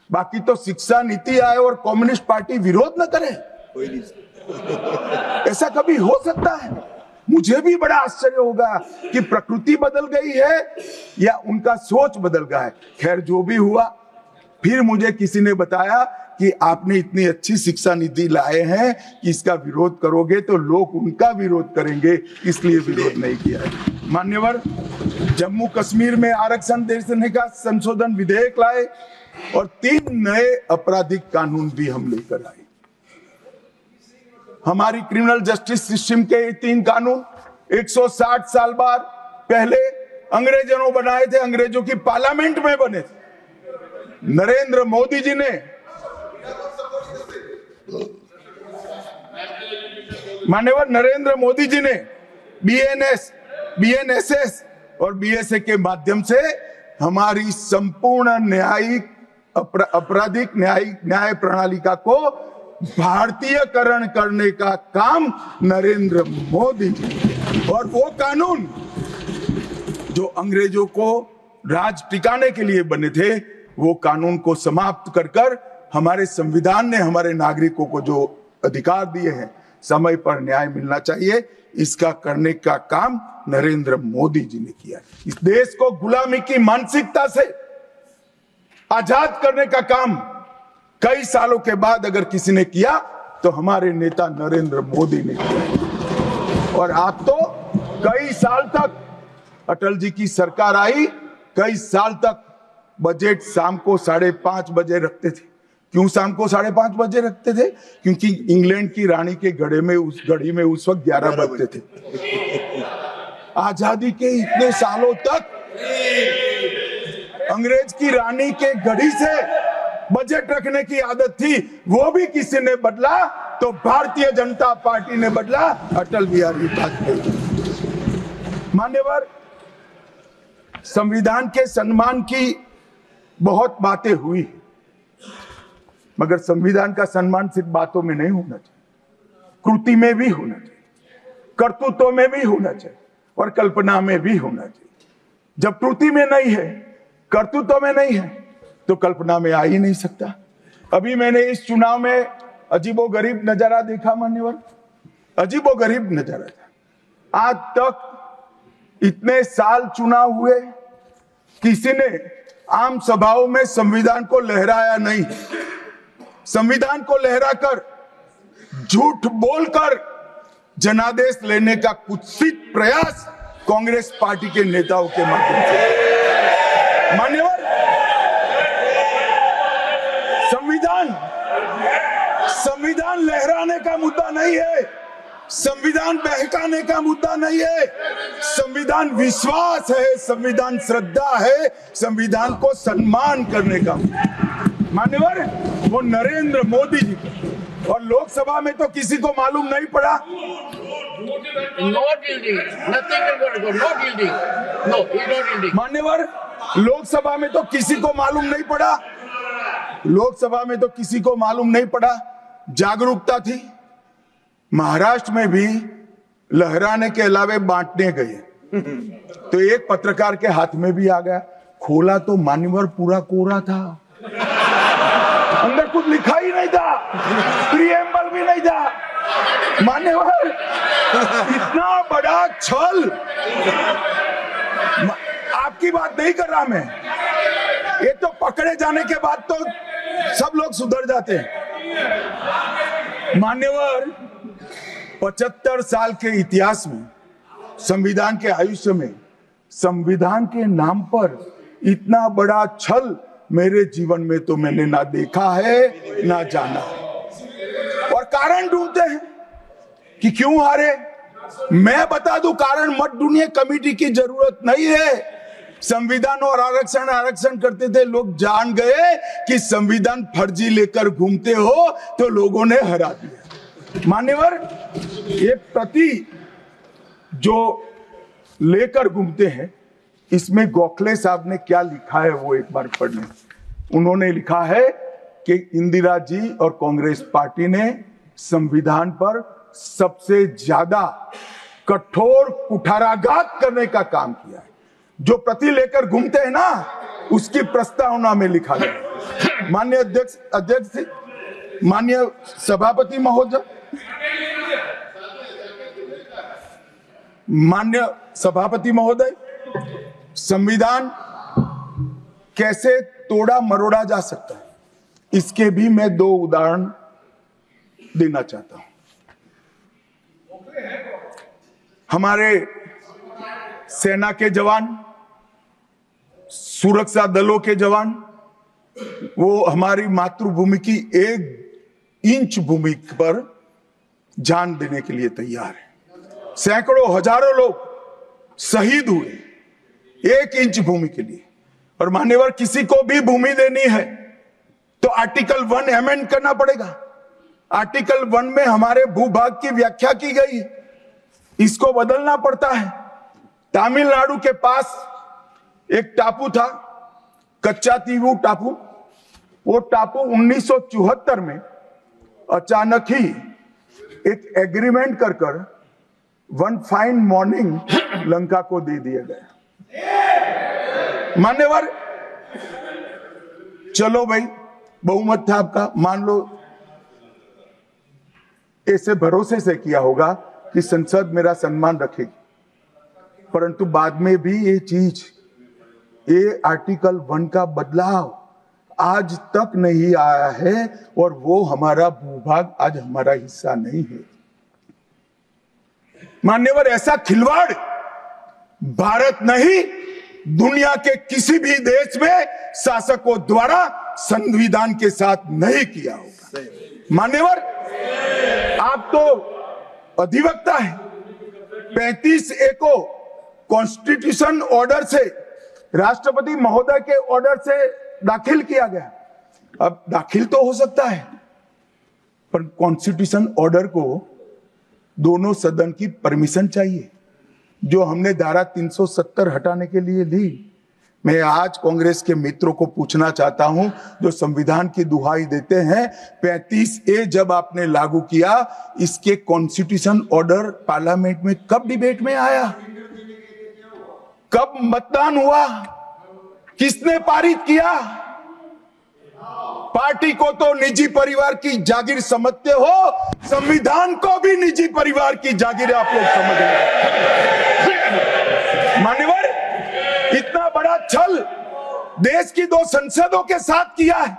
बाकी तो शिक्षा नीति आए और कम्युनिस्ट पार्टी विरोध न करे, ऐसा कभी हो सकता है? मुझे भी बड़ा आश्चर्य होगा कि प्रकृति बदल गई है या उनका सोच बदल गया है। खैर, जो भी हुआ, फिर मुझे किसी ने बताया कि आपने इतनी अच्छी शिक्षा नीति लाए हैं कि इसका विरोध करोगे तो लोग उनका विरोध करेंगे, इसलिए विरोध नहीं किया है। मान्यवर, जम्मू कश्मीर में आरक्षण देने का संशोधन विधेयक लाए और 3 नए आपराधिक कानून भी हम लेकर आए। हमारी क्रिमिनल जस्टिस सिस्टम के 3 कानून 160 साल बाद पहले अंग्रेजों ने बनाए थे, अंग्रेजों की पार्लियामेंट में बने थे। नरेंद्र मोदी जी ने, मान्यवर नरेंद्र मोदी जी ने बीएनएस, बीएनएसएस और बीएसए के माध्यम से हमारी संपूर्ण न्यायिक आपराधिक न्याय प्रणालिका को भारतीयकरण करने का काम नरेंद्र मोदी जी। और वो कानून जो अंग्रेजों को राज टिकाने के लिए बने थे, वो कानून को समाप्त कर हमारे संविधान ने हमारे नागरिकों को जो अधिकार दिए हैं, समय पर न्याय मिलना चाहिए। इसका करने का काम नरेंद्र मोदी जी ने किया। इस देश को गुलामी की मानसिकता से आजाद करने का काम कई सालों के बाद अगर किसी ने किया तो हमारे नेता नरेंद्र मोदी ने किया। और आप तो कई साल तक, अटल जी की सरकार आई, कई साल तक बजट शाम को 5:30 बजे रखते थे। क्यों शाम को 5:30 बजे रखते थे? क्योंकि इंग्लैंड की रानी के घड़ी में उस वक्त 11 बजते थे। आजादी के इतने सालों तक अंग्रेज की रानी के घड़ी से बजट रखने की आदत थी, वो भी किसी ने बदला तो भारतीय जनता पार्टी ने बदला, अटल बिहारी वाजपेयी। मान्यवर, संविधान के सम्मान की बहुत बातें हुई, मगर संविधान का सम्मान सिर्फ बातों में नहीं होना चाहिए, कृति में भी होना चाहिए, कर्तृत्व में भी होना चाहिए और कल्पना में भी होना चाहिए। जब कृति में नहीं है, कर्तृत्व में नहीं है, तो कल्पना में आ ही नहीं सकता। अभी मैंने इस चुनाव में अजीबोगरीब नजारा देखा मान्यवर, अजीबोगरीब नजारा था। आज तक इतने साल चुनाव हुए, किसी ने आम सभाओं में संविधान को लहराया नहीं। संविधान को लहराकर, झूठ बोलकर जनादेश लेने का कुत्सित प्रयास कांग्रेस पार्टी के नेताओं के माध्यम से। मान्यवर, संविधान लहराने का मुद्दा नहीं है, संविधान बहकाने का मुद्दा नहीं है। संविधान विश्वास है, संविधान श्रद्धा है, संविधान को सम्मान करने का। मान्यवर, वो नरेंद्र मोदी जी को, और लोकसभा में तो किसी को मालूम नहीं पड़ा। मान्यवर, लोकसभा में तो किसी को मालूम नहीं पड़ा, लोकसभा में तो किसी को मालूम नहीं पड़ा। जागरूकता थी। महाराष्ट्र में भी लहराने के अलावे बांटने गए तो एक पत्रकार के हाथ में भी आ गया, खोला तो मान्यवर पूरा कोरा था, अंदर कुछ लिखा ही नहीं था, प्रीएम्बल भी नहीं था। मान्यवर, इतना बड़ा छल। आपकी बात नहीं कर रहा मैं, ये तो पकड़े जाने के बाद तो सब लोग सुधर जाते हैं। मान्यवर, 75 साल के इतिहास में, संविधान के आयुष्य में, संविधान के नाम पर इतना बड़ा छल मेरे जीवन में तो मैंने ना देखा है ना जाना है। और कारण ढूंढते हैं कि क्यों हारे। मैं बता दूं, कारण मत ढूंढिए, कमेटी की जरूरत नहीं है। संविधान और आरक्षण करते थे, लोग जान गए कि संविधान फर्जी लेकर घूमते हो तो लोगों ने हरा दिया। मान्यवर, ये प्रति जो लेकर घूमते हैं, इसमें गोखले साहब ने क्या लिखा है वो एक बार पढ़ लें। उन्होंने लिखा है कि इंदिरा जी और कांग्रेस पार्टी ने संविधान पर सबसे ज्यादा कठोर कुठाराघात करने का काम किया है। जो प्रति लेकर घूमते हैं ना, उसकी प्रस्तावना में लिखा गया। माननीय अध्यक्ष, माननीय सभापति महोदय, माननीय सभापति महोदय, संविधान कैसे तोड़ा मरोड़ा जा सकता है, इसके भी मैं 2 उदाहरण देना चाहता हूं। हमारे सेना के जवान, सुरक्षा दलों के जवान, वो हमारी मातृभूमि की 1 इंच भूमि पर जान देने के लिए तैयार है। सैकड़ों हजारों लोग शहीद हुए 1 इंच भूमि के लिए। और मान्यवर, किसी को भी भूमि देनी है तो आर्टिकल 1 अमेंड करना पड़ेगा। आर्टिकल 1 में हमारे भूभाग की व्याख्या की गई, इसको बदलना पड़ता है। तमिलनाडु के पास एक टापू था, कच्चा तीवू टापू। वो टापू 1974 में अचानक ही एक एग्रीमेंट कर वन फाइन मॉर्निंग लंका को दे दिया गया। मान्यवर, चलो भाई, बहुमत था आपका, मान लो ऐसे भरोसे से किया होगा कि संसद मेरा सम्मान रखेगी, परंतु बाद में भी ये चीज, ये आर्टिकल 1 का बदलाव आज तक नहीं आया है और वो हमारा भूभाग आज हमारा हिस्सा नहीं है। मान्यवर, ऐसा खिलवाड़ भारत नहीं, दुनिया के किसी भी देश में शासकों द्वारा संविधान के साथ नहीं किया होगा। मान्यवर, आप तो अधिवक्ता है, 35A को कॉन्स्टिट्यूशन ऑर्डर से, राष्ट्रपति महोदय के ऑर्डर से दाखिल किया गया। अब दाखिल तो हो सकता है, पर कॉन्स्टिट्यूशन ऑर्डर को दोनों सदन की परमिशन चाहिए, जो हमने धारा 370 हटाने के लिए ली। मैं आज कांग्रेस के मित्रों को पूछना चाहता हूं, जो संविधान की दुहाई देते हैं, 35A जब आपने लागू किया, इसके कॉन्स्टिट्यूशन ऑर्डर पार्लियामेंट में कब डिबेट में आया, कब मतदान हुआ, किसने पारित किया? पार्टी को तो निजी परिवार की जागीर समझते हो, संविधान को भी निजी परिवार की जागीर आप लोग समझ रहे। मान्यवर, इतना बड़ा छल देश की 2 संसदों के साथ किया है।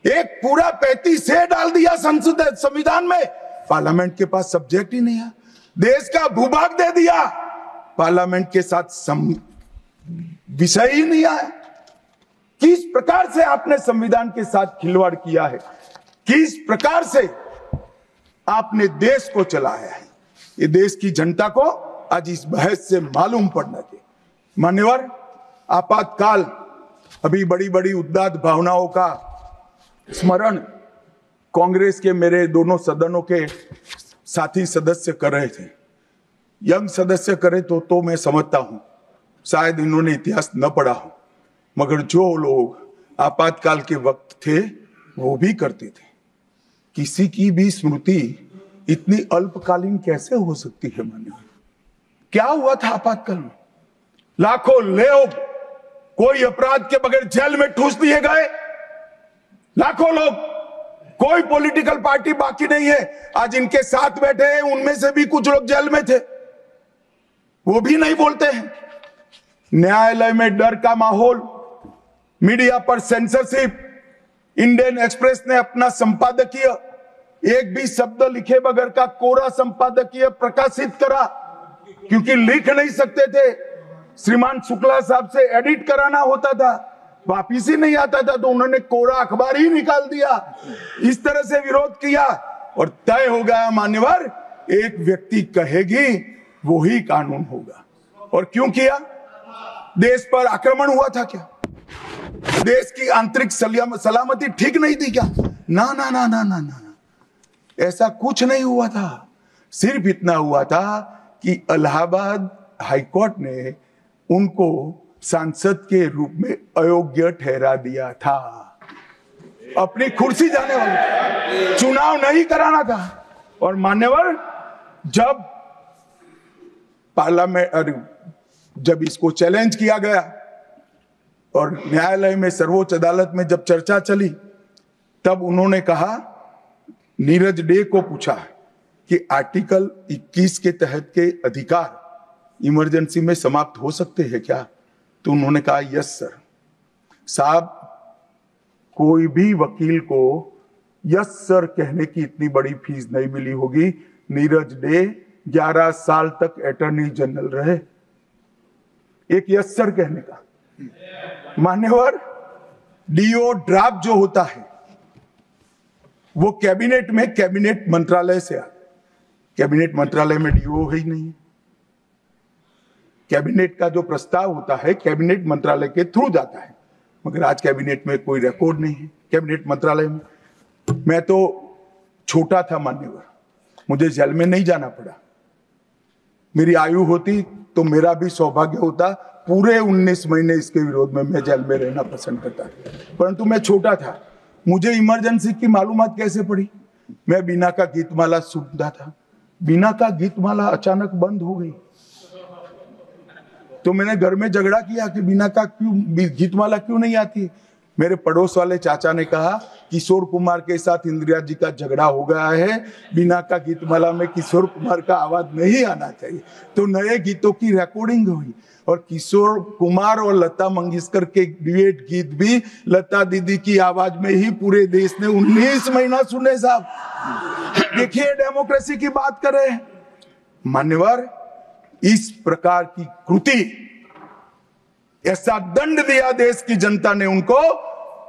एक पूरा 35A डाल दिया संसद संविधान में, पार्लियामेंट के पास सब्जेक्ट ही नहीं है। देश का भूभाग दे दिया, पार्लियामेंट के साथ विषय ही नहीं आया। किस प्रकार से आपने संविधान के साथ खिलवाड़ किया है, किस प्रकार से आपने देश को चलाया है, ये देश की जनता को आज इस बहस से मालूम पड़ना चाहिए। मान्यवर, आपातकाल, अभी बड़ी बड़ी उदात्त भावनाओं का स्मरण कांग्रेस के मेरे दोनों सदनों के साथी सदस्य कर रहे थे। यंग सदस्य करे तो मैं समझता हूं, शायद इन्होंने इतिहास न पढ़ा हो, मगर जो लोग आपातकाल के वक्त थे वो भी करते थे। किसी की भी स्मृति इतनी अल्पकालीन कैसे हो सकती है? मान्यवर, क्या हुआ था आपातकाल में? लाखों लोग कोई अपराध के बगैर जेल में ठूस दिए गए, लाखों लोग, कोई पॉलिटिकल पार्टी बाकी नहीं है। आज इनके साथ बैठे हैं, उनमें से भी कुछ लोग जेल में थे, वो भी नहीं बोलते हैं। न्यायालय में डर का माहौल, मीडिया पर सेंसरशिप। इंडियन एक्सप्रेस ने अपना संपादकीय एक भी शब्द लिखे बगैर का कोरा संपादकीय प्रकाशित करा, क्योंकि लिख नहीं सकते थे। श्रीमान शुक्ला साहब से एडिट कराना होता था, वापिस ही नहीं आता था, तो उन्होंने कोरा अखबार ही निकाल दिया। इस तरह से विरोध किया और तय हो गया। मान्यवर, एक व्यक्ति कहेगी वही कानून होगा। और क्यों किया? देश पर आक्रमण हुआ था क्या? देश की आंतरिक सलामती ठीक नहीं थी क्या? ना ना ना ना ना ना, ऐसा कुछ नहीं हुआ था। सिर्फ इतना हुआ था कि इलाहाबाद हाईकोर्ट ने उनको सांसद के रूप में अयोग्य ठहरा दिया था। अपनी कुर्सी जाने वाले, चुनाव नहीं कराना था। और मान्यवर, जब पार्लियामेंट, जब इसको चैलेंज किया गया और न्यायालय में, सर्वोच्च अदालत में जब चर्चा चली, तब उन्होंने कहा, नीरज डे को पूछा कि आर्टिकल 21 के तहत के अधिकार इमरजेंसी में समाप्त हो सकते हैं क्या? तो उन्होंने कहा यस सर। साहब, कोई भी वकील को यस सर कहने की इतनी बड़ी फीस नहीं मिली होगी। नीरज डे 11 साल तक अटॉर्नी जनरल रहे, एक यस सर कहने का। मान्यवर, डीओ ड्राफ्ट जो होता है वो कैबिनेट में, कैबिनेट मंत्रालय से आता। कैबिनेट मंत्रालय में डीओ ही नहीं है। कैबिनेट का जो प्रस्ताव होता है कैबिनेट मंत्रालय के थ्रू जाता है, मगर आज कैबिनेट में कोई रिकॉर्ड नहीं है। कैबिनेट मंत्रालय में मैं तो छोटा था मान्यवर, मुझे जेल में नहीं जाना पड़ा। मेरी आयु होती तो मेरा भी सौभाग्य होता, पूरे 19 महीने इसके विरोध में मैं जेल में रहना पसंद करता, परंतु मैं छोटा था। मुझे इमरजेंसी की मालूमात कैसे पड़ी? मैं बीना का गीतमाला सुनता था, बीना का गीतमाला अचानक बंद हो गई, तो मैंने घर में झगड़ा किया कि बीना का क्यों गीतमाला क्यों नहीं आती। मेरे पड़ोस वाले चाचा ने कहा किशोर कुमार के साथ इंदिरा जी का झगड़ा हो गया है, बिना का गीतमाला में किशोर कुमार का आवाज नहीं आना चाहिए। तो नए गीतों की रिकॉर्डिंग हुई और किशोर कुमार और लता मंगेशकर के ड्यूएट गीत भी लता दीदी की आवाज में ही पूरे देश ने 19 महीना सुने साहब। देखिए डेमोक्रेसी की बात करें मान्यवर, इस प्रकार की कृति, ऐसा दंड दिया देश की जनता ने उनको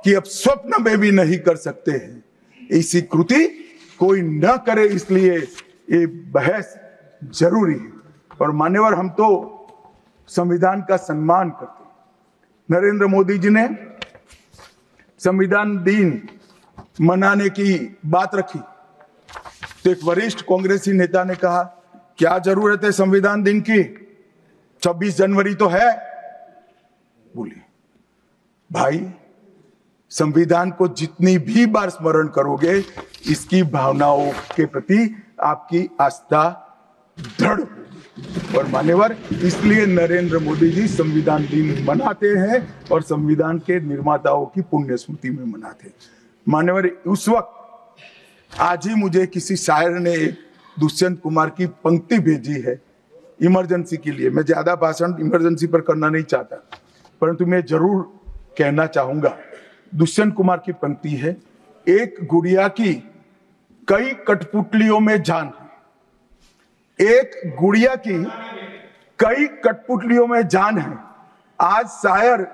कि अब स्वप्न में भी नहीं कर सकते हैं। ऐसी कृति कोई न करे, इसलिए ये बहस जरूरी है। और मान्यवर, हम तो संविधान का सम्मान करते हैं। नरेंद्र मोदी जी ने संविधान दिन मनाने की बात रखी तो एक वरिष्ठ कांग्रेसी नेता ने कहा क्या जरूरत है संविधान दिन की, 26 जनवरी तो है। बोलिए भाई, संविधान को जितनी भी बार स्मरण करोगे, इसकी भावनाओं के प्रति आपकी आस्था दृढ़ होगी। और मान्यवर, इसलिए नरेंद्र मोदी जी संविधान दिन मनाते हैं और संविधान के निर्माताओं की पुण्य स्मृति में मनाते हैं। मान्यवर, उस वक्त आज ही मुझे किसी शायर ने दुष्यंत कुमार की पंक्ति भेजी है इमरजेंसी के लिए। मैं ज्यादा भाषण इमरजेंसी पर करना नहीं चाहता, परंतु मैं जरूर कहना चाहूंगा। दुष्यंत कुमार की पंक्ति है, एक गुड़िया की कई कठपुतलियों में जान है, एक गुड़िया की कई कठपुतलियों में जान है। आज शायर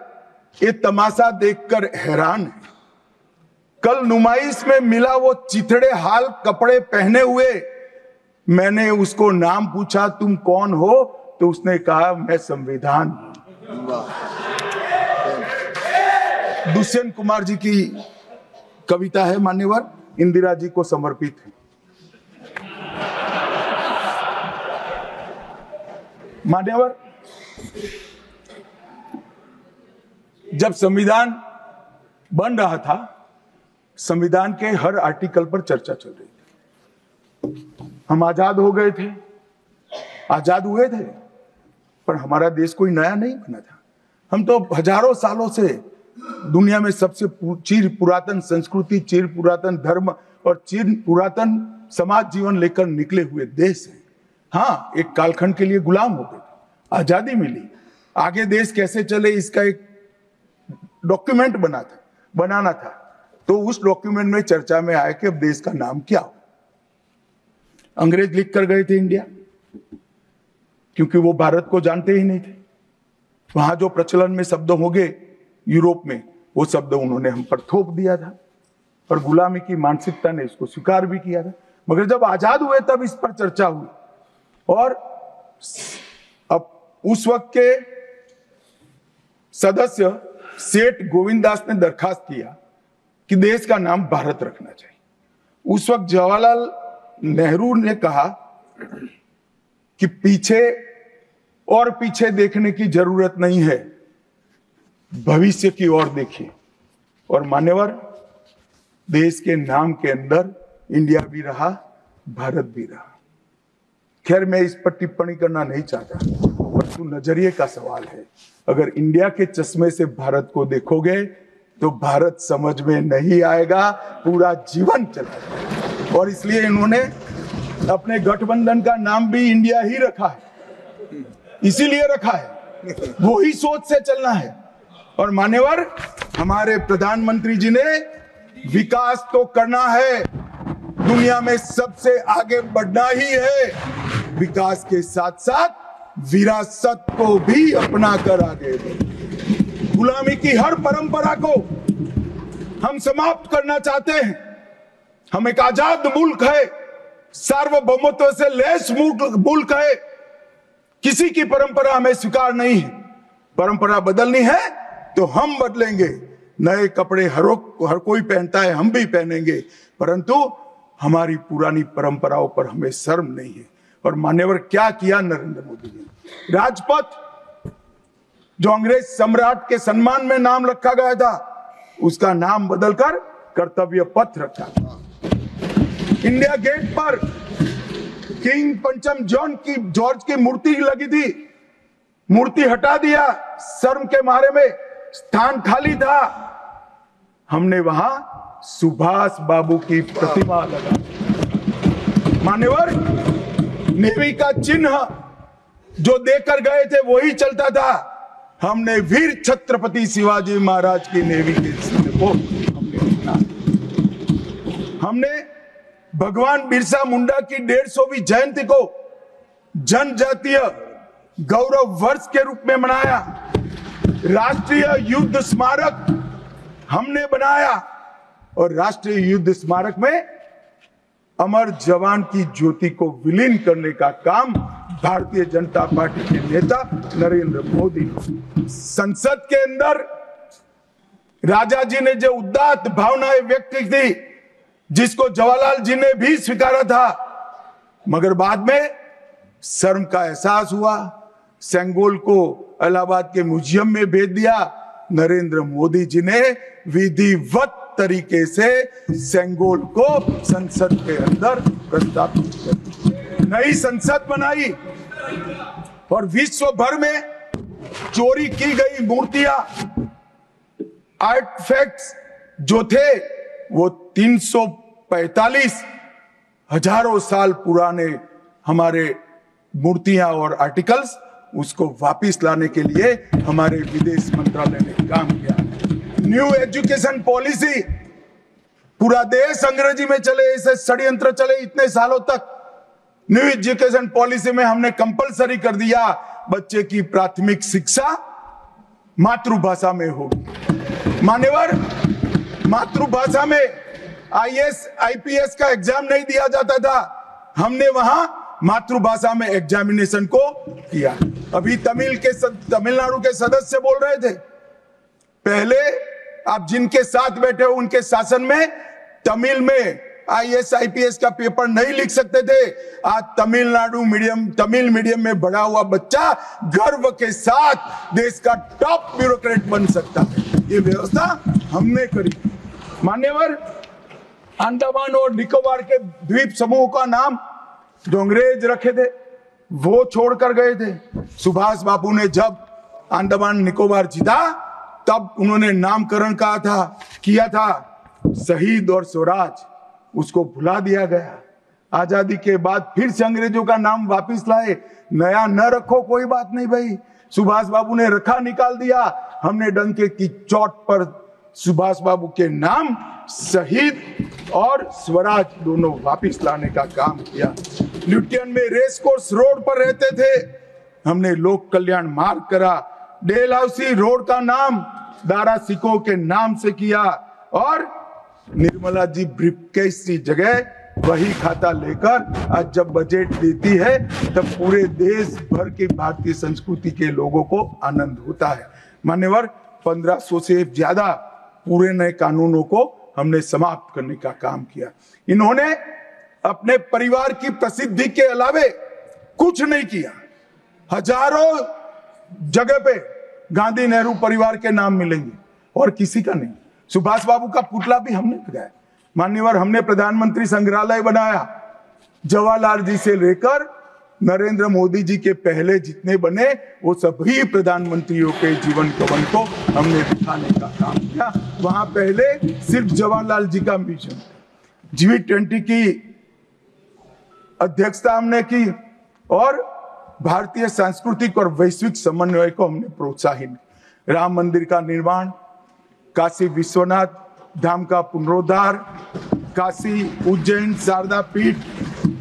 ये तमाशा देखकर हैरान है। कल नुमाइश में मिला वो चिथड़े हाल कपड़े पहने हुए, मैंने उसको नाम पूछा तुम कौन हो, तो उसने कहा मैं संविधान हूं। दुष्यंत कुमार जी की कविता है मान्यवर, इंदिरा जी को समर्पित है। मान्यवर, जब संविधान बन रहा था, संविधान के हर आर्टिकल पर चर्चा चल रही थी। हम आजाद हो गए थे, आजाद हुए थे, पर हमारा देश कोई नया नहीं बना था। हम तो हजारों सालों से दुनिया में सबसे चिर पुरातन संस्कृति, चिर पुरातन धर्म और चिर पुरातन समाज जीवन लेकर निकले हुए देश है। हाँ, एक कालखंड के लिए गुलाम हो गए, आजादी मिली, आगे देश कैसे चले इसका एक डॉक्यूमेंट बनाना था। तो उस डॉक्यूमेंट में चर्चा में आया कि अब देश का नाम क्या हो। अंग्रेज लिख कर गए थे इंडिया, क्योंकि वो भारत को जानते ही नहीं थे। वहां जो प्रचलन में शब्द होंगे यूरोप में, वो शब्द उन्होंने हम पर थोप दिया था और गुलामी की मानसिकता ने इसको स्वीकार भी किया था। मगर जब आजाद हुए तब इस पर चर्चा हुई और अब उस वक्त के सदस्य सेठ गोविंददास ने दरखास्त किया कि देश का नाम भारत रखना चाहिए। उस वक्त जवाहरलाल नेहरू ने कहा कि पीछे देखने की जरूरत नहीं है, भविष्य की ओर देखिए। और मान्यवर, देश के नाम के अंदर इंडिया भी रहा, भारत भी रहा। खैर, मैं इस पर टिप्पणी करना नहीं चाहता, परंतु नजरिए का सवाल है। अगर इंडिया के चश्मे से भारत को देखोगे तो भारत समझ में नहीं आएगा, पूरा जीवन चला। और इसलिए इन्होंने अपने गठबंधन का नाम भी इंडिया ही रखा है, इसीलिए रखा है, वो ही सोच से चलना है। और मान्यवर, हमारे प्रधानमंत्री जी ने विकास तो करना है, दुनिया में सबसे आगे बढ़ना ही है, विकास के साथ साथ विरासत को भी अपना कर आगे बढ़े। गुलामी की हर परंपरा को हम समाप्त करना चाहते हैं। हम एक आजाद मुल्क है, सार्वभौमत्व से लैस मुल्क है, किसी की परंपरा हमें स्वीकार नहीं है। परंपरा बदलनी है तो हम बदलेंगे, नए कपड़े हर कोई पहनता है, हम भी पहनेंगे, परंतु हमारी पुरानी परंपराओं पर हमें शर्म नहीं है। और मान्यवर, क्या किया नरेंद्र मोदी जी ने? राजपथ, जो अंग्रेज सम्राट के सम्मान में नाम रखा गया था, उसका नाम बदलकर कर्तव्य पथ रखा। इंडिया गेट पर किंग पंचम जॉर्ज की मूर्ति लगी थी, मूर्ति हटा दिया, शर्म के मारे में स्थान खाली था। हमने वहां सुभाष बाबू की प्रतिमा लगा। मान्यवर, नेवी का चिन्ह जो देकर गए थे वही चलता था। हमने वीर छत्रपति शिवाजी महाराज की नेवी के चिन्ह को हमने भगवान बिरसा मुंडा की 150वीं जयंती को जनजातीय गौरव वर्ष के रूप में मनाया। राष्ट्रीय युद्ध स्मारक हमने बनाया और राष्ट्रीय युद्ध स्मारक में अमर जवान की ज्योति को विलीन करने का काम भारतीय जनता पार्टी के नेता नरेंद्र मोदी। संसद के अंदर राजा जी ने जो उदात्त भावनाएं व्यक्त की थी, जिसको जवाहरलाल जी ने भी स्वीकारा था, मगर बाद में शर्म का एहसास हुआ, सेंगोल को इलाहाबाद के म्यूजियम में भेज दिया। नरेंद्र मोदी जी ने विधिवत तरीके से सेंगोल को संसद के अंदर प्रस्तावित कर नई संसद बनाई और विश्व भर में चोरी की गई मूर्तियां, आर्टिफैक्ट्स जो थे वो 345 हजारों साल पुराने हमारे मूर्तियां और आर्टिकल्स, उसको वापस लाने के लिए हमारे विदेश मंत्रालय ने काम किया। न्यू एजुकेशन पॉलिसी, पूरा देश अंग्रेजी में चले, ऐसे षड्यंत्र चले इतने सालों तक। न्यू एजुकेशन पॉलिसी में हमने कंपलसरी कर दिया बच्चे की प्राथमिक शिक्षा मातृभाषा में होगी। मान्यवर, मातृभाषा में आईएएस आईपीएस का एग्जाम नहीं दिया जाता था, हमने वहां मातृभाषा में एग्जामिनेशन को किया। अभी तमिलनाडु के सदस्य बोल रहे थे, पहले आप जिनके साथ बैठे हो उनके शासन में तमिल में आईएएस आईपीएस का पेपर नहीं लिख सकते थे। आज तमिल मीडियम में बड़ा हुआ बच्चा गर्व के साथ देश का टॉप ब्यूरोक्रेट बन सकता है। ये व्यवस्था हमने करी। मान्यवर, अंडमान और निकोबार के द्वीप समूह का नाम जो अंग्रेज रखे थे वो छोड़कर गए थे। सुभाष बाबू ने जब अंडमान निकोबार जीता तब उन्होंने नामकरण किया था शहीद और स्वराज, उसको भुला दिया गया। आजादी के बाद फिर से अंग्रेजों का नाम वापस लाए, नया न रखो कोई बात नहीं भाई, सुभाष बाबू ने रखा निकाल दिया। हमने डंके की चोट पर सुभाष बाबू के नाम शहीद और स्वराज दोनों वापस लाने का काम किया। ल्यूटियन में रेस कोर्स रोड पर रहते थे, हमने लोक कल्याण मार्ग करा। डेलहाउसी रोड का नाम दारा सिकोह के नाम से किया और निर्मला जी ब्रीफकेस की जगह वही खाता लेकर आज जब बजट देती है तब पूरे देश भर की भारतीय संस्कृति के लोगों को आनंद होता है। मान्यवर, 1500 से ज्यादा पूरे नए कानूनों को हमने समाप्त करने का काम किया। इन्होंने अपने परिवार की प्रसिद्धि के अलावे कुछ नहीं किया। हजारों जगह पे गांधी नेहरू परिवार के नाम मिलेंगे और किसी का नहीं। सुभाष बाबू का पुतला भी हमने लगाया। मान्यवर, हमने प्रधानमंत्री संग्रहालय बनाया। जवाहरलाल जी से लेकर नरेंद्र मोदी जी के पहले जितने बने वो सभी प्रधानमंत्रियों के जीवन कवन को हमने दिखाने का काम किया। वहां पहले सिर्फ जवाहरलाल जी का मिशन, G20 की अध्यक्षता हमने की और भारतीय सांस्कृतिक और वैश्विक समन्वय को हमने प्रोत्साहित। राम मंदिर का निर्माण, काशी विश्वनाथ धाम का पुनरुद्धार, काशी उज्जैन शारदा पीठ,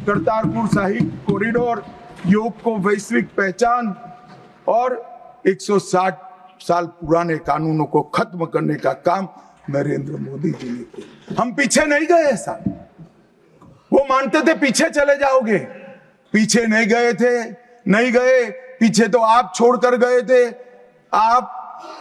करतारपुर साहिब कॉरिडोर, योग को वैश्विक पहचान और 160 साल पुराने कानूनों को खत्म करने का काम नरेंद्र मोदी जी ने किया। हम पीछे नहीं गए। ऐसा वो मानते थे पीछे चले जाओगे, पीछे नहीं गए। पीछे तो आप छोड़कर गए थे। आप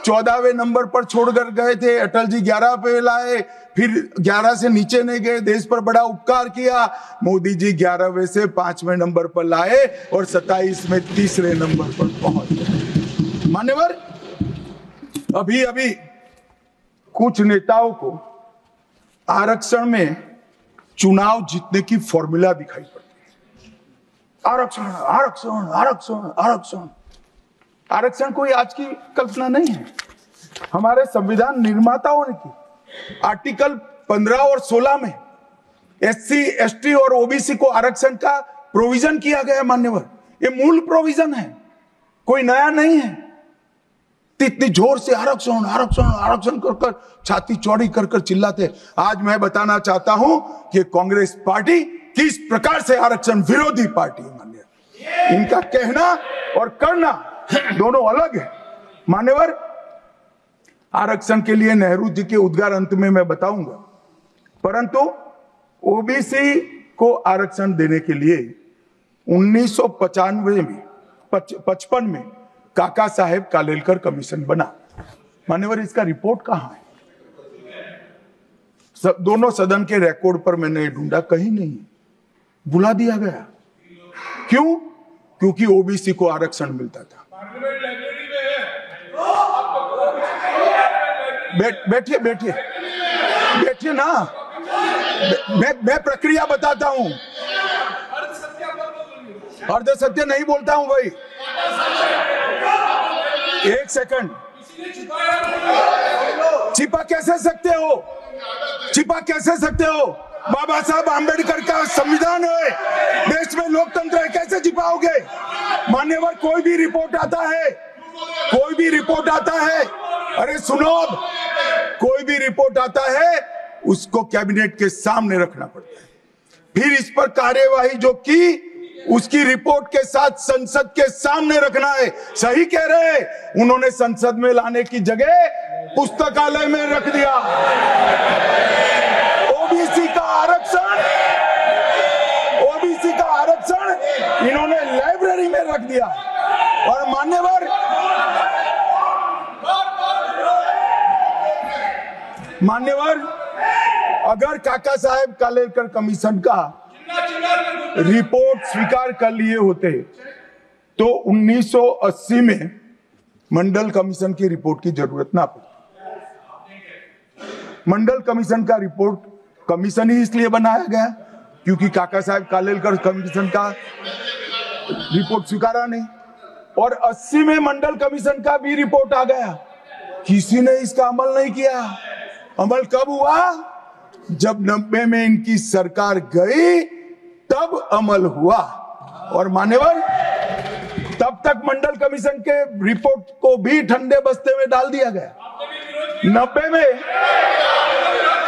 14वें नंबर पर छोड़कर गए थे। अटल जी 11 पे लाए, फिर 11 से नीचे नहीं गए, देश पर बड़ा उपकार किया। मोदी जी 11वें से 5वें नंबर पर लाए और 27 में 3रे नंबर पर पहुंच गए। मान्यवर, अभी कुछ नेताओं को आरक्षण में चुनाव जीतने की फॉर्मूला दिखाई पड़ती है। आरक्षण कोई आज की कल्पना नहीं है, हमारे संविधान निर्माताओं ने की। आर्टिकल 15 और 16 में SC, ST और OBC को आरक्षण का प्रोविजन किया गया मान्यवर। ये मूल प्रोविजन है, कोई नया नहीं है। इतनी जोर से आरक्षण आरक्षण आरक्षण कर कर छाती चौड़ी कर कर चिल्लाते। आज मैं बताना चाहता हूं कि कांग्रेस पार्टी किस प्रकार से आरक्षण विरोधी पार्टी है मान्यवर। इनका कहना और करना दोनों अलग है मान्यवर। आरक्षण के लिए नेहरू जी के उद्गार अंत में मैं बताऊंगा, परंतु ओबीसी को आरक्षण देने के लिए 1995 में 55 में काका साहेब कालेलकर कमीशन बना मान्यवर। इसका रिपोर्ट कहां है? दोनों सदन के रिकॉर्ड पर मैंने ढूंढा, कहीं नहीं, बुला दिया गया। क्यों? क्योंकि ओबीसी को आरक्षण मिलता था। बैठिए बैठिए बैठिए ना, मैं प्रक्रिया बताता हूं। अर्ध सत्य नहीं बोलता हूं भाई। एक सेकंड, छिपा कैसे सकते हो? छिपा कैसे सकते हो? बाबा साहब आंबेडकर का संविधान है, देश में लोकतंत्र है, कैसे छिपाओगे मान्यवर? कोई भी रिपोर्ट आता है, कोई भी रिपोर्ट आता है, अरे सुनो, अब कोई भी रिपोर्ट आता है उसको कैबिनेट के सामने रखना पड़ता है, फिर इस पर कार्यवाही जो की उसकी रिपोर्ट के साथ संसद के सामने रखना है। सही कह रहे हैं, उन्होंने संसद में लाने की जगह पुस्तकालय में रख दिया। ओबीसी का आरक्षण इन्होंने लाइब्रेरी में रख दिया। और मान्यवर अगर काका साहेब कालेलकर कमीशन का रिपोर्ट स्वीकार कर लिए होते तो 1980 में मंडल कमीशन की रिपोर्ट की जरूरत ना पड़ी। मंडल कमीशन का रिपोर्ट कमीशन ही इसलिए बनाया गया क्योंकि काका साहेब कालेलकर कमीशन का रिपोर्ट स्वीकारा नहीं, और 80 में मंडल कमीशन का भी रिपोर्ट आ गया, किसी ने इसका अमल नहीं किया। अमल कब हुआ? जब 90 में इनकी सरकार गई तब अमल हुआ। और मान्यवर तब तक मंडल कमीशन के रिपोर्ट को भी ठंडे बस्ते में डाल दिया गया। 90 में,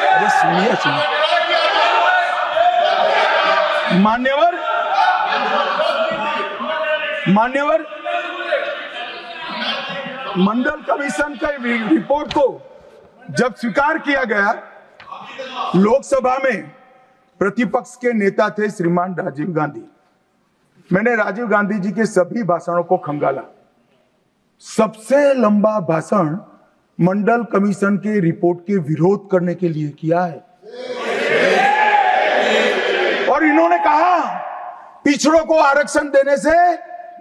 अरे सुनिए मान्यवर मंडल कमीशन के रिपोर्ट को जब स्वीकार किया गया, लोकसभा में प्रतिपक्ष के नेता थे श्रीमान राजीव गांधी। मैंने राजीव गांधी जी के सभी भाषणों को खंगाला। सबसे लंबा भाषण मंडल कमीशन के रिपोर्ट के विरोध करने के लिए किया है। और इन्होंने कहा पिछड़ों को आरक्षण देने से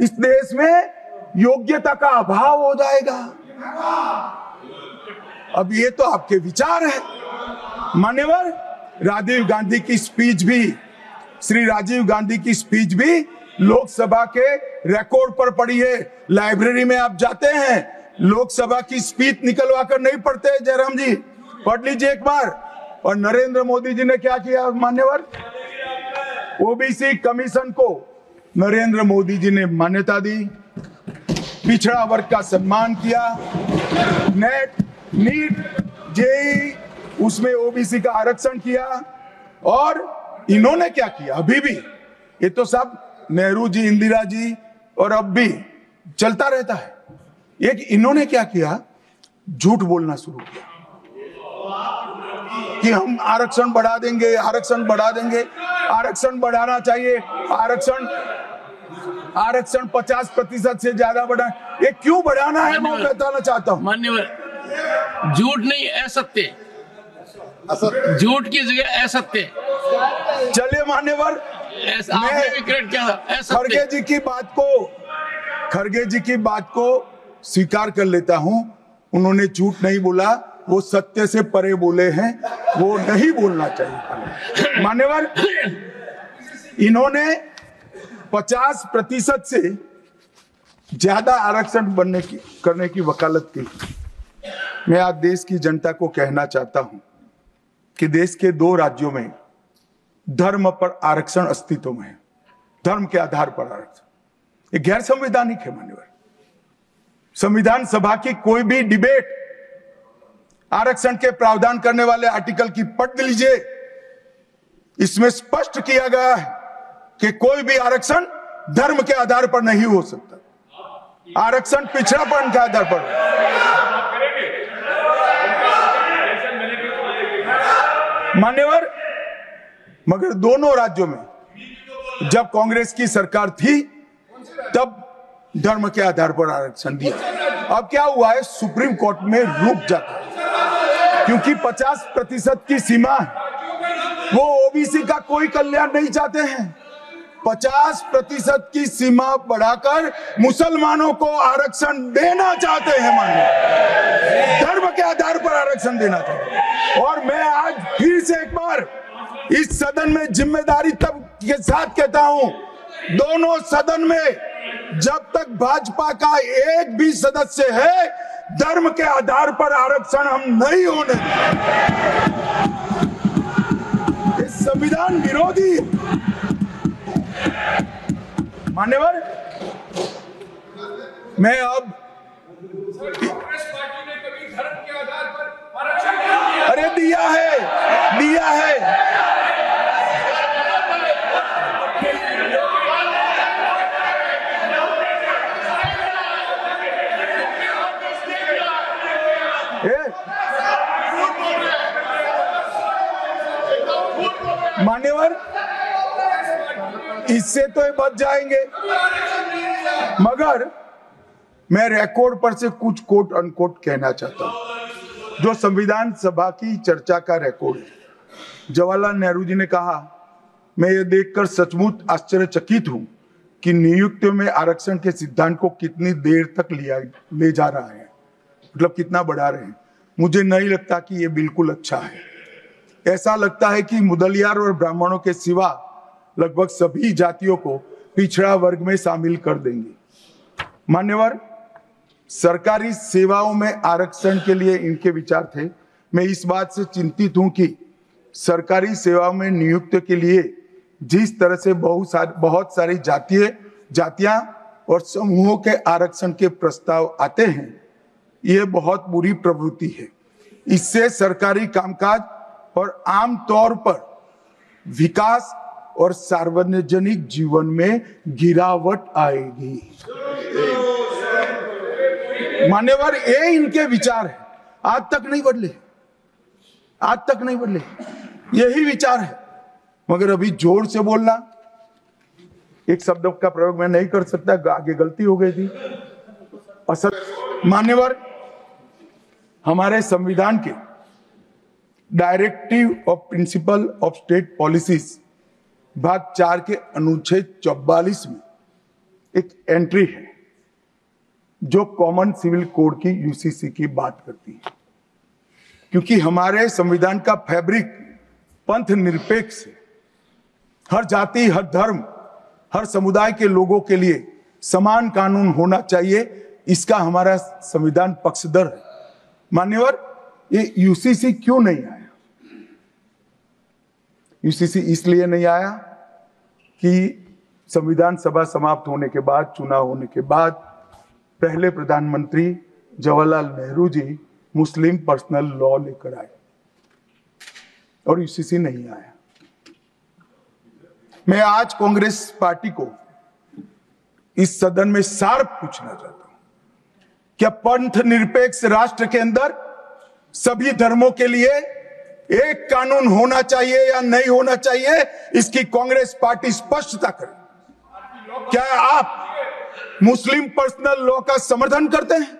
इस देश में योग्यता का अभाव हो जाएगा। अब ये तो आपके विचार है मान्यवर। राजीव गांधी की स्पीच भी, श्री राजीव गांधी की स्पीच भी लोकसभा के रिकॉर्ड पर पड़ी है। लाइब्रेरी में आप जाते हैं, लोकसभा की स्पीच निकलवा कर नहीं पढ़ते। जयराम जी पढ़ लीजिए एक बार। और नरेंद्र मोदी जी ने क्या किया मान्यवर? ओबीसी कमीशन को नरेंद्र मोदी जी ने मान्यता दी, पिछड़ा वर्ग का सम्मान किया, नेट, नीट, जेई उसमें ओबीसी का आरक्षण किया। और इन्होंने क्या किया? अभी भी ये तो सब नेहरू जी, इंदिरा जी और अब भी चलता रहता है। एक इन्होंने क्या किया? झूठ बोलना शुरू किया कि हम आरक्षण बढ़ा देंगे, आरक्षण बढ़ा देंगे। आरक्षण बढ़ाना चाहिए, आरक्षण 50% से ज्यादा बढ़ा। ये क्यों बढ़ाना है मैं बताना चाहता हूं मान्यवर। झूठ नहीं, असत्य, झूठ की जगह असत्य। चलिए मान्यवर, आपने भी क्रेडिट किया था। खड़गे जी की बात को स्वीकार कर लेता हूं। उन्होंने झूठ नहीं बोला, वो सत्य से परे बोले हैं, वो नहीं बोलना चाहिए मान्यवर। इन्होंने 50% से ज्यादा आरक्षण करने की वकालत की। मैं आज देश की जनता को कहना चाहता हूं कि देश के 2 राज्यों में धर्म पर आरक्षण अस्तित्व में है, धर्म के आधार पर आरक्षण, ये गैर संवैधानिक है माननीय। संविधान सभा की कोई भी डिबेट आरक्षण के प्रावधान करने वाले आर्टिकल की पढ़ लीजिए, इसमें स्पष्ट किया गया है कि कोई भी आरक्षण धर्म के आधार पर नहीं हो सकता, आरक्षण पिछड़ापन के आधार पर। मान्यवर, मगर दोनों राज्यों में जब कांग्रेस की सरकार थी तब धर्म के आधार पर आरक्षण दिया। अब क्या हुआ है, सुप्रीम कोर्ट में रुक जाता है क्योंकि 50% की सीमा है। वो ओबीसी का कोई कल्याण नहीं चाहते हैं, 50% की सीमा बढ़ाकर मुसलमानों को आरक्षण देना चाहते हैं, माननीय, धर्म के आधार पर आरक्षण देना चाहते हैं। और मैं आज फिर से एक बार इस सदन में जिम्मेदारी तब के साथ कहता हूं, दोनों सदन में जब तक भाजपा का एक भी सदस्य है, धर्म के आधार पर आरक्षण हम नहीं होने देंगे। संविधान विरोधी मान्यवर। मैं अब कांग्रेस पार्टी ने कभी धर्म के आधार पर आरक्षण नहीं दिया। अरे दिया है। मान्यवर, इससे तो ये बच जाएंगे, मगर मैं रिकॉर्ड पर से कुछ कोट अनकोट कहना चाहता हूं जो संविधान सभा की चर्चा का रिकॉर्ड है। जवाहरलाल नेहरू जी ने कहा, मैं ये देखकर सचमुच आश्चर्यचकित हूं कि नियुक्तियों में आरक्षण के सिद्धांत को कितनी देर तक ले जा रहा है, मतलब कितना बढ़ा रहे हैं। मुझे नहीं लगता कि ये बिल्कुल अच्छा है। ऐसा लगता है कि मुदलियार और ब्राह्मणों के सिवा लगभग सभी जातियों को पिछड़ा वर्ग में शामिल कर देंगे। मान्यवर, सरकारी सेवाओं में आरक्षण के लिए इनके विचार थे। मैं इस बात से चिंतित हूं कि सरकारी सेवाओं में नियुक्ति के लिए जिस तरह से बहुत सारी जातियां और समूहों के आरक्षण के प्रस्ताव आते हैं, यह बहुत बुरी प्रवृत्ति है। इससे सरकारी कामकाज और आम तौर पर विकास और सार्वजनिक जीवन में गिरावट आएगी। मान्यवर, ये इनके विचार है, आज तक नहीं बदले, यही विचार है। मगर अभी जोर से बोलना, एक शब्द का प्रयोग मैं नहीं कर सकता, आगे गलती हो गई थी। मान्यवर, हमारे संविधान के directive of principle of state policies भाग 4 के अनुच्छेद 44 में एक एंट्री है जो कॉमन सिविल कोड की यूसीसी की बात करती है। क्योंकि हमारे संविधान का फैब्रिक पंथ निरपेक्ष है, हर जाति, हर धर्म, हर समुदाय के लोगों के लिए समान कानून होना चाहिए, इसका हमारा संविधान पक्षधर है। मान्यवर, ये यूसीसी क्यों नहीं आया? यूसीसी इसलिए नहीं आया कि संविधान सभा समाप्त होने के बाद, चुनाव होने के बाद, पहले प्रधानमंत्री जवाहरलाल नेहरू जी मुस्लिम पर्सनल लॉ लेकर आए और यूसीसी नहीं आया। मैं आज कांग्रेस पार्टी को इस सदन में सार्प पूछना चाहता हूं, क्या पंथ निरपेक्ष राष्ट्र के अंदर सभी धर्मों के लिए एक कानून होना चाहिए या नहीं होना चाहिए? इसकी कांग्रेस पार्टी स्पष्टता करे। क्या आप मुस्लिम पर्सनल लॉ का समर्थन करते हैं?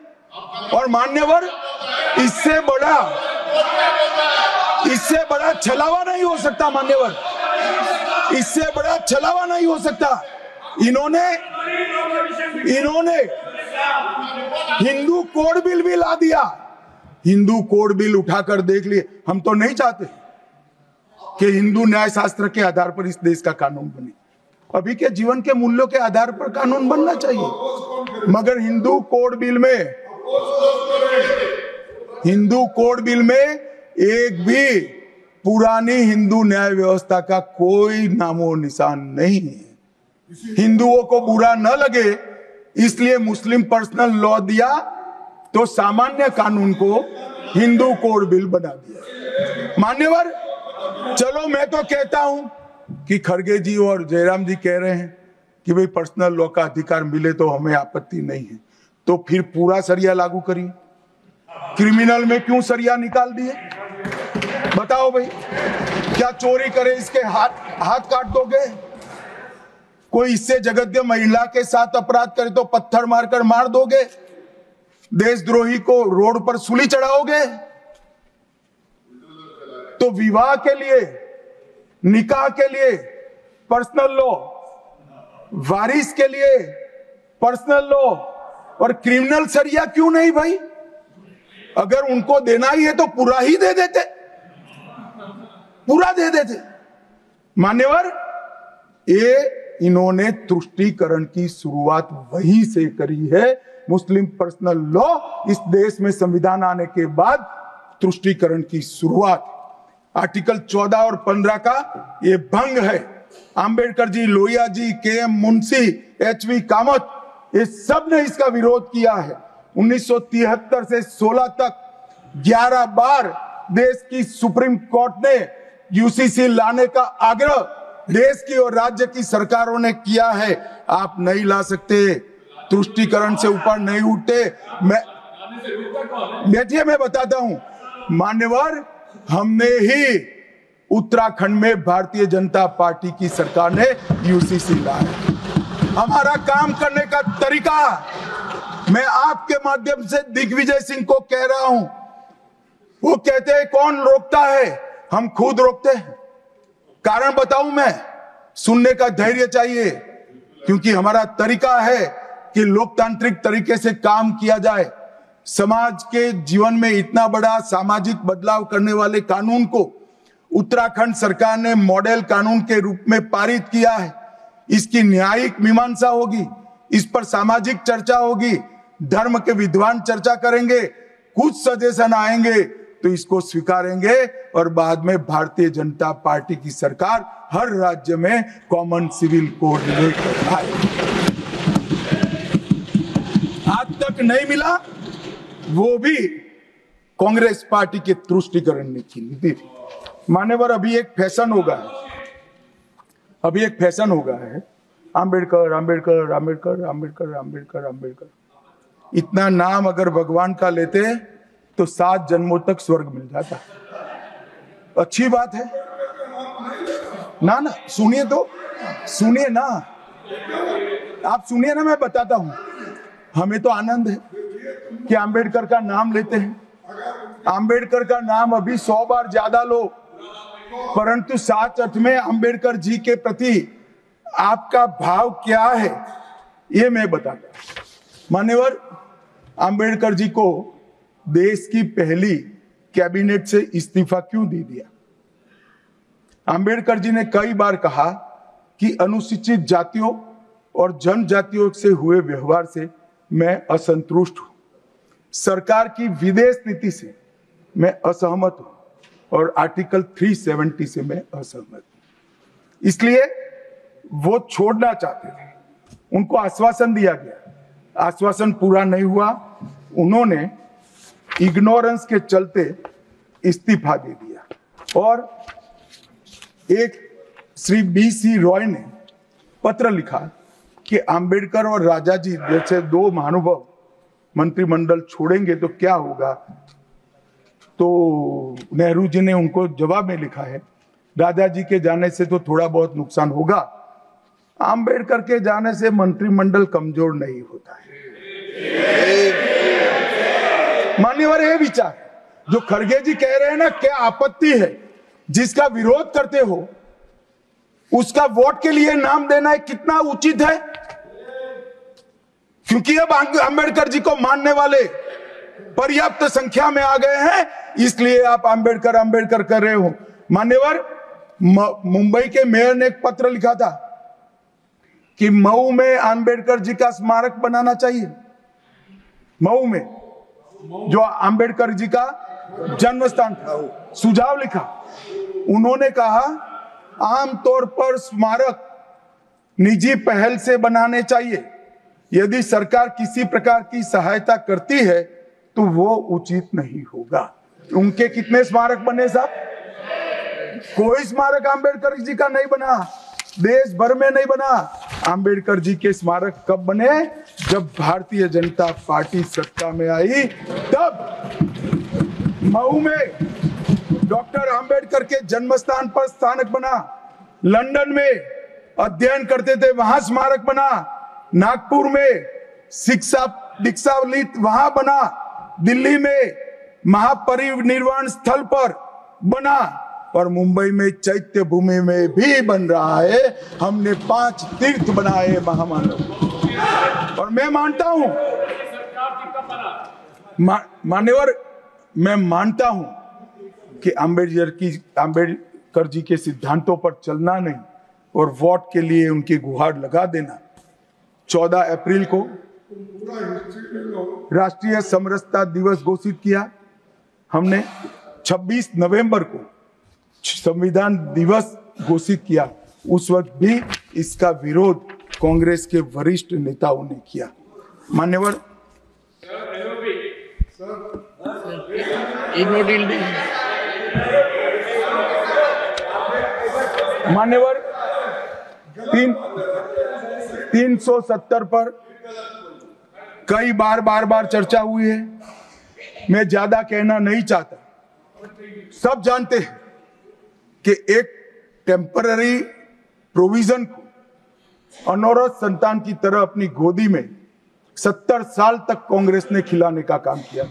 और मान्यवर, इससे बड़ा छलावा नहीं हो सकता। मान्यवर, इससे बड़ा छलावा नहीं हो सकता। इन्होंने हिंदू कोड बिल भी ला दिया। हिंदू कोड बिल उठाकर देख लिए। हम तो नहीं चाहते कि हिंदू न्याय शास्त्र के आधार पर इस देश का कानून बने, अभी के जीवन के मूल्यों के आधार पर कानून बनना चाहिए। मगर हिंदू कोड बिल में एक भी पुरानी हिंदू न्याय व्यवस्था का कोई नामो निशान नहीं है। हिंदुओं को बुरा न लगे इसलिए मुस्लिम पर्सनल लॉ दिया, तो सामान्य कानून को हिंदू कोड बिल बना दिया। मान्यवर, चलो मैं तो कहता हूं कि खड़गे जी और जयराम जी कह रहे हैं कि भाई पर्सनल लॉ का अधिकार मिले तो हमें आपत्ति नहीं है, तो फिर पूरा सरिया लागू करिए। क्रिमिनल में क्यों सरिया निकाल दिए? बताओ भाई, क्या चोरी करे इसके हाथ काट दोगे? कोई इससे जगत महिला के साथ अपराध करे तो पत्थर मारकर मार दोगे? देशद्रोही को रोड पर सूली चढ़ाओगे? तो विवाह के लिए, निकाह के लिए पर्सनल लॉ, वारिस के लिए पर्सनल लॉ, और क्रिमिनल सरिया क्यों नहीं भाई? अगर उनको देना ही है तो पूरा ही दे देते, पूरा दे देते। मान्यवर, ये इन्होंने तुष्टीकरण की शुरुआत वहीं से करी है। मुस्लिम पर्सनल लॉ इस देश में संविधान आने के बाद तुष्टीकरण की शुरुआत। आर्टिकल 14 और 15 का ये भंग है। अंबेडकर जी, लोहिया जी, के.एम. मुंशी, एच.वी. कामत, ये सब ने इसका विरोध किया है। 1973 से 16 तक 11 बार देश की सुप्रीम कोर्ट ने यूसीसी लाने का आग्रह देश की और राज्य की सरकारों ने किया है। आप नहीं ला सकते, तुष्टीकरण से ऊपर नहीं उठते। बैठिए, मैं बताता हूं। मान्यवर, हमने ही उत्तराखंड में भारतीय जनता पार्टी की सरकार ने यूसीसी लाया। हमारा काम करने का तरीका, मैं आपके माध्यम से दिग्विजय सिंह को कह रहा हूं। वो कहते हैं कौन रोकता है? हम खुद रोकते हैं। कारण बताऊं मैं? सुनने का धैर्य चाहिए, क्योंकि हमारा तरीका है कि लोकतांत्रिक तरीके से काम किया जाए। समाज के जीवन में इतना बड़ा सामाजिक बदलाव करने वाले कानून को उत्तराखंड सरकार ने मॉडल कानून के रूप में पारित किया है। इसकी न्यायिक मीमांसा होगी, इस पर सामाजिक चर्चा होगी, धर्म के विद्वान चर्चा करेंगे, कुछ सजेशन आएंगे तो इसको स्वीकारेंगे, और बाद में भारतीय जनता पार्टी की सरकार हर राज्य में कॉमन सिविल कोड लेकर आएगी। आज तक नहीं मिला, वो भी कांग्रेस पार्टी के तुष्टीकरण की नीति थी। मान्यवर, अभी एक फैशन हो गया है, अंबेडकर अंबेडकर अंबेडकर अंबेडकर अंबेडकर अंबेडकर। इतना नाम अगर भगवान का लेते तो 7 जन्मों तक स्वर्ग मिल जाता। अच्छी बात है ना? ना सुनिए तो, सुनिए ना, आप सुनिए ना, मैं बताता हूं। हमें तो आनंद है कि अंबेडकर का नाम लेते हैं। अंबेडकर का नाम अभी 100 बार ज्यादा लो, परंतु साच अर्थ में अंबेडकर जी के प्रति आपका भाव क्या है ये मैं बताता हूं। मान्यवर, अंबेडकर जी को देश की पहली कैबिनेट से इस्तीफा क्यों दे दिया? अंबेडकर जी ने कई बार कहा कि अनुसूचित जातियों और जनजातियों से हुए व्यवहार से मैं असंतुष्ट हूं, सरकार की विदेश नीति से मैं असहमत हूं, और आर्टिकल 370 से मैं असहमत हूं। इसलिए वो छोड़ना चाहते थे। उनको आश्वासन दिया गया, आश्वासन पूरा नहीं हुआ। उन्होंने इग्नोरेंस के चलते इस्तीफा दे दिया। और एक श्री बी.सी. रॉय ने पत्र लिखा कि अंबेडकर और राजा जी जैसे 2 महानुभाव मंत्रिमंडल छोड़ेंगे तो क्या होगा। तो नेहरू जी ने उनको जवाब में लिखा है, राजा जी के जाने से तो थोड़ा बहुत नुकसान होगा, अंबेडकर के जाने से मंत्रिमंडल कमजोर नहीं होता है। मान्यवर, ये विचार जो खड़गे जी कह रहे हैं ना, क्या आपत्ति है? जिसका विरोध करते हो उसका वोट के लिए नाम देना कितना उचित है? क्योंकि अब अंबेडकर जी को मानने वाले पर्याप्त संख्या में आ गए हैं, इसलिए आप अंबेडकर अंबेडकर कर रहे हो। मान्यवर, मुंबई के मेयर ने एक पत्र लिखा था कि मऊ में अंबेडकर जी का स्मारक बनाना चाहिए। मऊ में जो अंबेडकर जी का जन्म स्थान था, सुझाव लिखा। उन्होंने कहा आमतौर पर स्मारक निजी पहल से बनाने चाहिए। यदि सरकार किसी प्रकार की सहायता करती है तो वो उचित नहीं होगा। उनके कितने स्मारक बने साहब? कोई स्मारक आंबेडकर जी का नहीं बना, देश भर में नहीं बना। आंबेडकर जी के स्मारक कब बने? जब भारतीय जनता पार्टी सत्ता में आई, तब मऊ में डॉक्टर आंबेडकर के जन्म स्थान पर स्मारक बना, लंदन में अध्ययन करते थे वहां स्मारक बना, नागपुर में शिक्षा दीक्षा वहां बना, दिल्ली में महापरिनिर्वाण स्थल पर बना, और मुंबई में चैत्य भूमि में भी बन रहा है। हमने 5 तीर्थ बनाए महामानव। और मैं मानता हूं मान्यवर, मैं मानता हूं कि आंबेडकर जी के सिद्धांतों पर चलना नहीं और वोट के लिए उनकी गुहार लगा देना। 14 अप्रैल को राष्ट्रीय समरसता दिवस घोषित किया हमने, 26 नवंबर को संविधान दिवस घोषित किया। उस वक्त भी इसका विरोध कांग्रेस के वरिष्ठ नेताओं ने किया। मान्यवर, मान्यवर 370 पर कई बार चर्चा हुई है। मैं ज्यादा कहना नहीं चाहता। सब जानते हैं कि एक टेम्पररी प्रोविजन को अनौरत संतान की तरह अपनी गोदी में 70 साल तक कांग्रेस ने खिलाने का काम किया,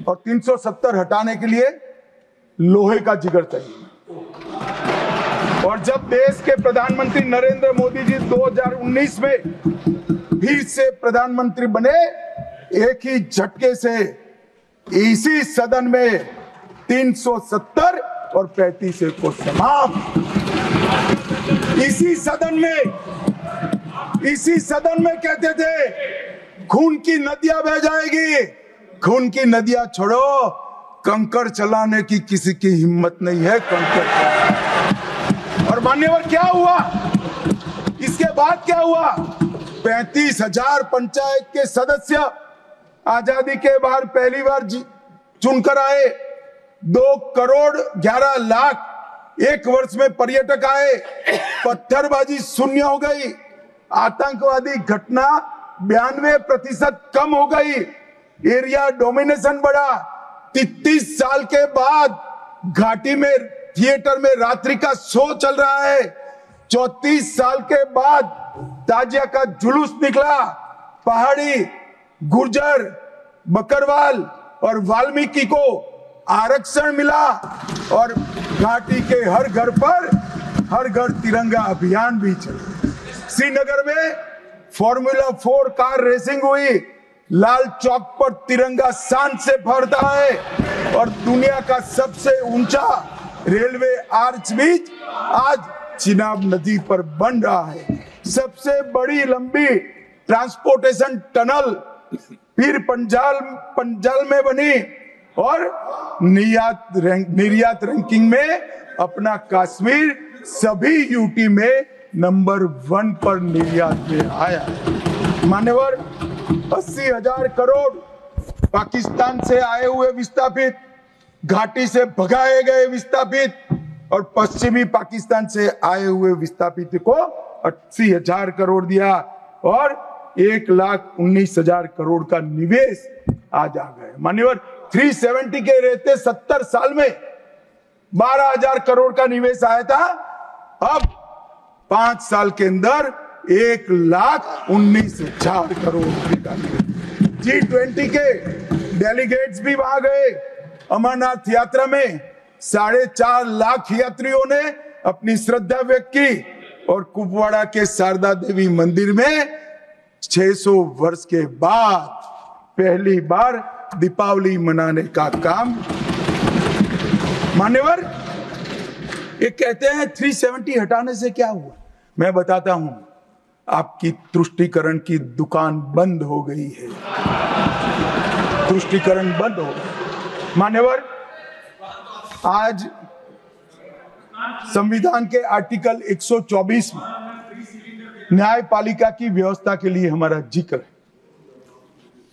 और 370 हटाने के लिए लोहे का जिगर चाहिए। और जब देश के प्रधानमंत्री नरेंद्र मोदी जी 2019 में फिर से प्रधानमंत्री बने, एक ही झटके से इसी सदन में 370 और 35 को समाप्त। इसी सदन में कहते थे खून की नदियां बह जाएगी। खून की नदियां छोड़ो, कंकड़ चलाने की किसी की हिम्मत नहीं है। और मान्यवर क्या हुआ? इसके बाद क्या हुआ? 35,000 पंचायत के सदस्य आजादी के बाद पहली बार चुनकर आए। 2 करोड़ 11 लाख एक वर्ष में पर्यटक आए। पत्थरबाजी शून्य हो गई। आतंकवादी घटना 92% कम हो गई। एरिया डोमिनेशन बढ़ा। 33 साल के बाद घाटी में थिएटर में रात्रि का शो चल रहा है। 34 साल के बाद ताजिया का जुलूस निकला। पहाड़ी, गुर्जर, बकरवाल और वाल्मीकि को आरक्षण मिला, और घाटी के हर घर पर हर घर तिरंगा अभियान भी चला। श्रीनगर में फॉर्मूला 4 कार रेसिंग हुई। लाल चौक पर तिरंगा शान से फहरता है, और दुनिया का सबसे ऊंचा रेलवे आर्च भी आज चिनाब नदी पर बन रहा है। सबसे बड़ी लंबी ट्रांसपोर्टेशन टनल फिर पंजाल में बनी, और निर्यात रैंकिंग में अपना कश्मीर सभी यूटी में नंबर 1 पर निर्यात में आया। मान्यवर, 80,000 करोड़ पाकिस्तान से आए हुए विस्थापित, घाटी से भगाए गए विस्थापित और पश्चिमी पाकिस्तान से आए हुए विस्थापित को 80,000 करोड़ दिया, और 1,19,000 करोड़ का निवेश आज आ गए। मान्यवर, 370 के रहते 70 साल में 12,000 करोड़ का निवेश आया था। अब 5 साल के अंदर 1,19,000 करोड़ का निवेश। G20 के डेलीगेट्स भी वहां गए। अमरनाथ यात्रा में 4.5 लाख यात्रियों ने अपनी श्रद्धा व्यक्त की, और कुपवाड़ा के शारदा देवी मंदिर में 600 वर्ष के बाद पहली बार दीपावली मनाने का काम। मान्यवर, ये कहते हैं 370 हटाने से क्या हुआ? मैं बताता हूं, आपकी तुष्टीकरण की दुकान बंद हो गई है। तुष्टीकरण बंद हो गई। मान्यवर, आज संविधान के आर्टिकल 124 में न्यायपालिका की व्यवस्था के लिए हमारा जिक्र है।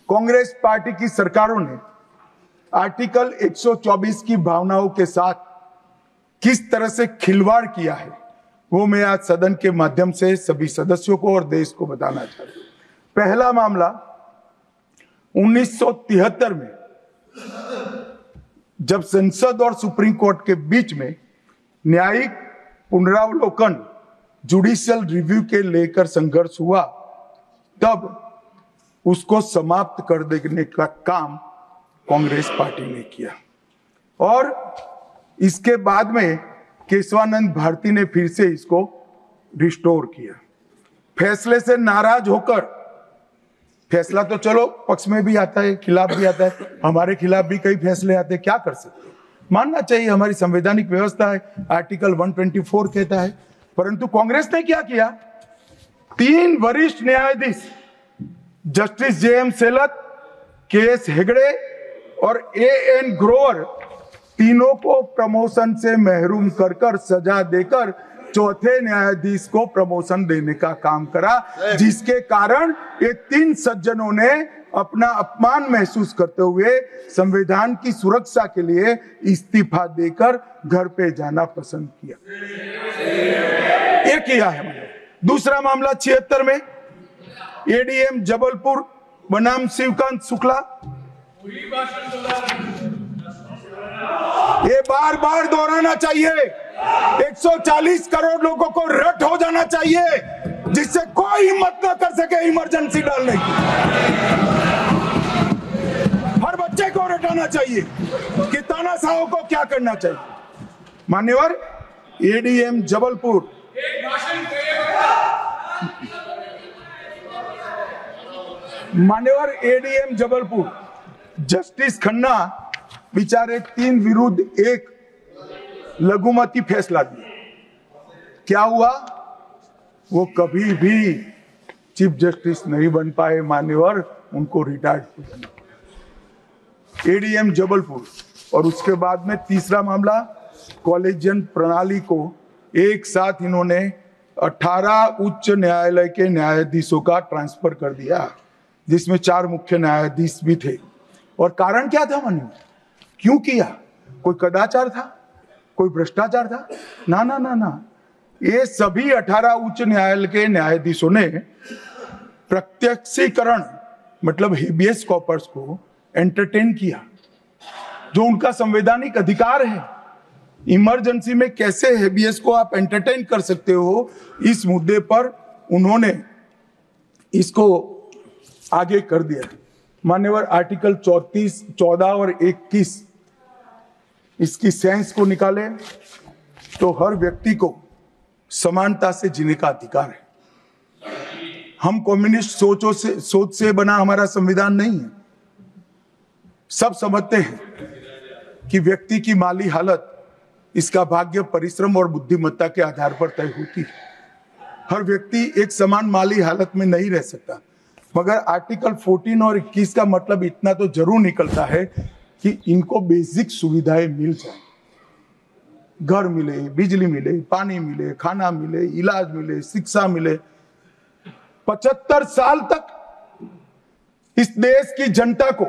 कांग्रेस पार्टी की सरकारों ने आर्टिकल 124 की भावनाओं के साथ किस तरह से खिलवाड़ किया है, वो मैं आज सदन के माध्यम से सभी सदस्यों को और देश को बताना चाहता हूं। पहला मामला 1973 में जब संसद और सुप्रीम कोर्ट के बीच में न्यायिक पुनरावलोकन जुडिशियल रिव्यू के लेकर संघर्ष हुआ, तब उसको समाप्त कर देने का काम कांग्रेस पार्टी ने किया और इसके बाद में केशवानंद भारती ने फिर से इसको रिस्टोर किया। फैसले से नाराज होकर, फैसला तो चलो पक्ष में भी आता है, खिलाफ भी आता है, हमारे खिलाफ भी कई फैसले आते हैं, क्या कर सकते हैं, मानना चाहिए, हमारी संवैधानिक व्यवस्था है, आर्टिकल 124 कहता है। परंतु कांग्रेस ने क्या किया, 3 वरिष्ठ न्यायाधीश जस्टिस JM सेलत, KS हेगड़े और AN ग्रोवर, तीनों को प्रमोशन से महरूम कर सजा देकर चौथे न्यायाधीश को प्रमोशन देने का काम करा, जिसके कारण ये 3 सज्जनों ने अपना अपमान महसूस करते हुए संविधान की सुरक्षा के लिए इस्तीफा देकर घर पे जाना पसंद किया। ये किया है मैंने। दूसरा मामला 76 में ADM जबलपुर बनाम शिवकांत शुक्ला, ये बार बार दोहराना चाहिए, 140 करोड़ लोगों को रट हो जाना चाहिए जिससे कोई हिम्मत ना कर सके इमरजेंसी डालने की। हर बच्चे को रटाना चाहिए कि तानाशाहों को क्या करना चाहिए। मान्यवर ADM जबलपुर, मान्यवर ADM जबलपुर जस्टिस खन्ना बेचारे 3 विरुद्ध 1 लघुमती फैसला दिया। क्या हुआ, वो कभी भी चीफ जस्टिस नहीं बन पाए मान्यवर, उनको रिटायर्ड ADM जबलपुर। और उसके बाद में तीसरा मामला कॉलेजियन प्रणाली को एक साथ इन्होंने 18 उच्च न्यायालय के न्यायाधीशों का ट्रांसफर कर दिया, जिसमें 4 मुख्य न्यायाधीश भी थे। और कारण क्या था मान्यवर, क्यों किया, कोई कदाचार था, कोई भ्रष्टाचार था? ना ना ना ना, ये सभी 18 उच्च न्यायालय के न्यायाधीशों ने प्रत्यक्षीकरण मतलब हेबियस कॉर्पस को एंटरटेन किया, जो उनका संवैधानिक अधिकार है। इमरजेंसी में कैसे हेबियस को आप एंटरटेन कर सकते हो, इस मुद्दे पर उन्होंने इसको आगे कर दिया। मान्यवर आर्टिकल 34, 14 और 21 इसकी सेंस को निकाले तो हर व्यक्ति को समानता से जीने का अधिकार है। हम कम्युनिस्ट सोच से बना हमारा संविधान नहीं है। सब समझते हैं कि व्यक्ति की माली हालत इसका भाग्य, परिश्रम और बुद्धिमत्ता के आधार पर तय होती है। हर व्यक्ति एक समान माली हालत में नहीं रह सकता, मगर आर्टिकल 14 और 21 का मतलब इतना तो जरूर निकलता है कि इनको बेसिक सुविधाएं मिल जाए, घर मिले, बिजली मिले, पानी मिले, खाना मिले, इलाज मिले, शिक्षा मिले। 75 साल तक इस देश की जनता को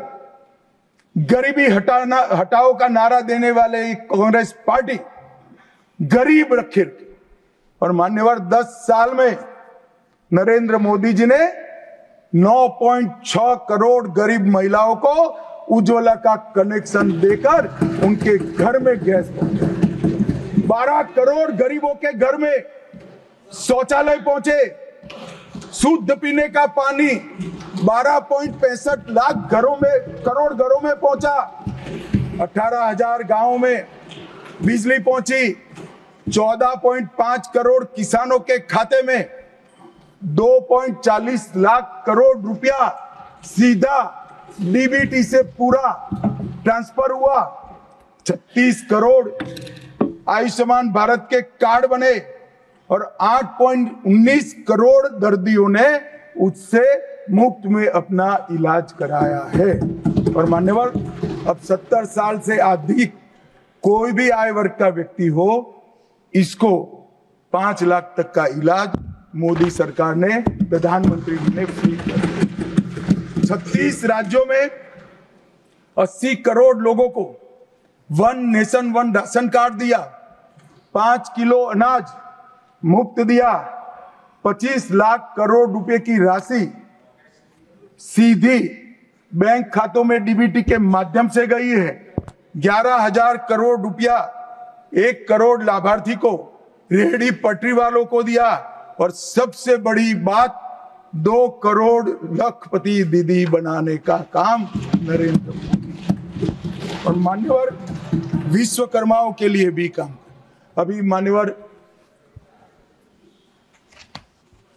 गरीबी हटाओ का नारा देने वाले कांग्रेस पार्टी गरीब रखे। और मान्यवर 10 साल में नरेंद्र मोदी जी ने 9.6 करोड़ गरीब महिलाओं को उज्ज्वला का कनेक्शन देकर उनके घर में गैस पहुंचे। 12 करोड़ गरीबों के घर में शौचालय पहुंचे। शुद्ध पीने का पानी 12.65 लाख करोड़ घरों में पहुंचा। 18,000 गांवों में बिजली पहुंची। 14.5 करोड़ किसानों के खाते में 2.40 लाख करोड़ रुपया सीधा DBT से पूरा ट्रांसफर हुआ। 36 करोड़ आयुष्मान भारत के कार्ड बने और 8.19 करोड़ दर्दियों ने उससे मुफ्त में अपना इलाज कराया है। और मान्यवर अब 70 साल से अधिक कोई भी आय वर्ग का व्यक्ति हो, इसको 5 लाख तक का इलाज मोदी सरकार ने, प्रधानमंत्री जी ने फ्री कर दिया। 36 राज्यों में 80 करोड़ लोगों को one nation one ration card दिया, 5 किलो अनाज मुफ्त दिया, 25 लाख करोड़ रुपए की राशि सीधी बैंक खातों में डीबीटी के माध्यम से गई है। 11,000 करोड़ रुपया 1 करोड़ लाभार्थी को, रेहड़ी पटरी वालों को दिया, और सबसे बड़ी बात 2 करोड़ लखपति दीदी बनाने का काम नरेंद्र मोदी। और मान्यवर विश्वकर्माओं के लिए भी काम। अभी मान्यवर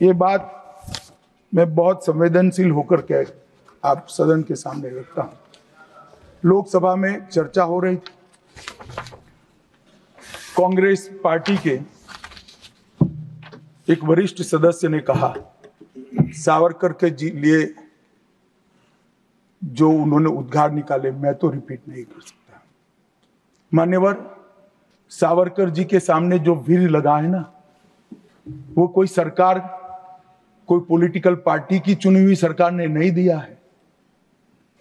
ये बात मैं बहुत संवेदनशील होकर के आप सदन के सामने रखता हूं। लोकसभा में चर्चा हो रही थी, कांग्रेस पार्टी के एक वरिष्ठ सदस्य ने कहा सावरकर के लिए जो उन्होंने उद्गार निकाले मैं तो रिपीट नहीं कर सकता। मान्यवर, सावरकर जी के सामने जो वीर लगा है ना, वो कोई सरकार, कोई पॉलिटिकल पार्टी की चुनी हुई सरकार ने नहीं दिया है।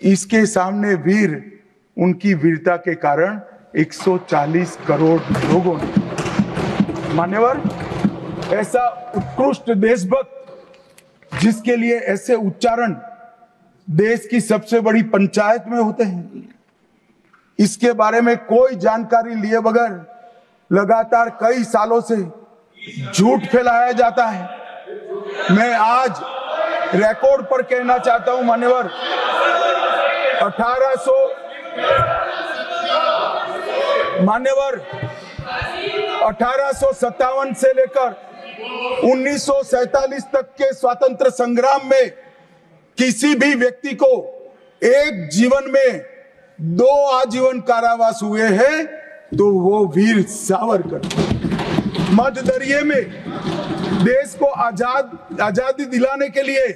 इसके सामने वीर उनकी वीरता के कारण 140 करोड़ लोगों ने। मान्यवर, ऐसा उत्कृष्ट देशभक्त जिसके लिए ऐसे उच्चारण देश की सबसे बड़ी पंचायत में होते हैं, इसके बारे में कोई जानकारी लिए बगैर लगातार कई सालों से झूठ फैलाया जाता है। मैं आज रिकॉर्ड पर कहना चाहता हूं मान्यवर, 1857 से लेकर 1947 तक के स्वतंत्र संग्राम में किसी भी व्यक्ति को एक जीवन में 2 आजीवन कारावास हुए हैं तो वो वीर सावरकर। मध्य दरिये में देश को आजादी दिलाने के लिए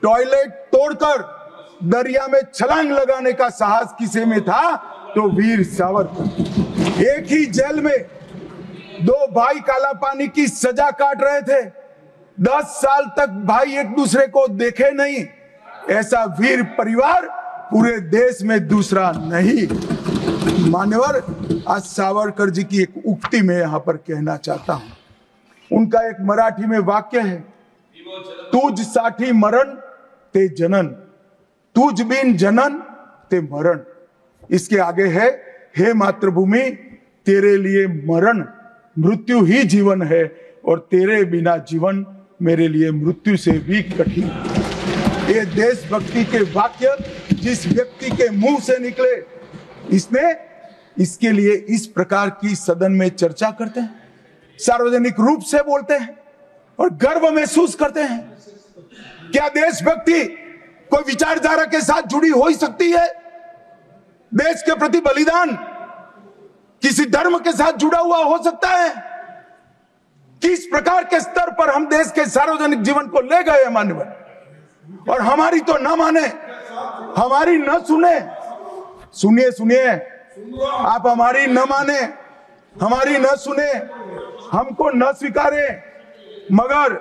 टॉयलेट तोड़कर दरिया में छलांग लगाने का साहस किसी में था तो वीर सावरकर। एक ही जेल में 2 भाई काला पानी की सजा काट रहे थे, 10 साल तक भाई एक दूसरे को देखे नहीं। ऐसा वीर परिवार पूरे देश में दूसरा नहीं। मान्यवर, आज सावरकर जी की एक उक्ति में यहां पर कहना चाहता हूं। उनका एक मराठी में वाक्य है, तुझ साठी मरण ते जनन, तुझ बिन जनन ते मरण। इसके आगे है, हे मातृभूमि तेरे लिए मरण मृत्यु ही जीवन है और तेरे बिना जीवन मेरे लिए मृत्यु से भी कठिन। ये देशभक्ति के वाक्य जिस व्यक्ति के मुंह से निकले, इसके लिए इस प्रकार की सदन में चर्चा करते हैं, सार्वजनिक रूप से बोलते हैं और गर्व महसूस करते हैं। क्या देशभक्ति कोई विचारधारा के साथ जुड़ी हो ही सकती है? देश के प्रति बलिदान किसी धर्म के साथ जुड़ा हुआ हो सकता है? किस प्रकार के स्तर पर हम देश के सार्वजनिक जीवन को ले गए मान्यवर, और हमारी तो न माने, हमारी न सुने। सुनिए सुनिए, आप हमारी न माने, हमारी न सुने, हमको न स्वीकारे, मगर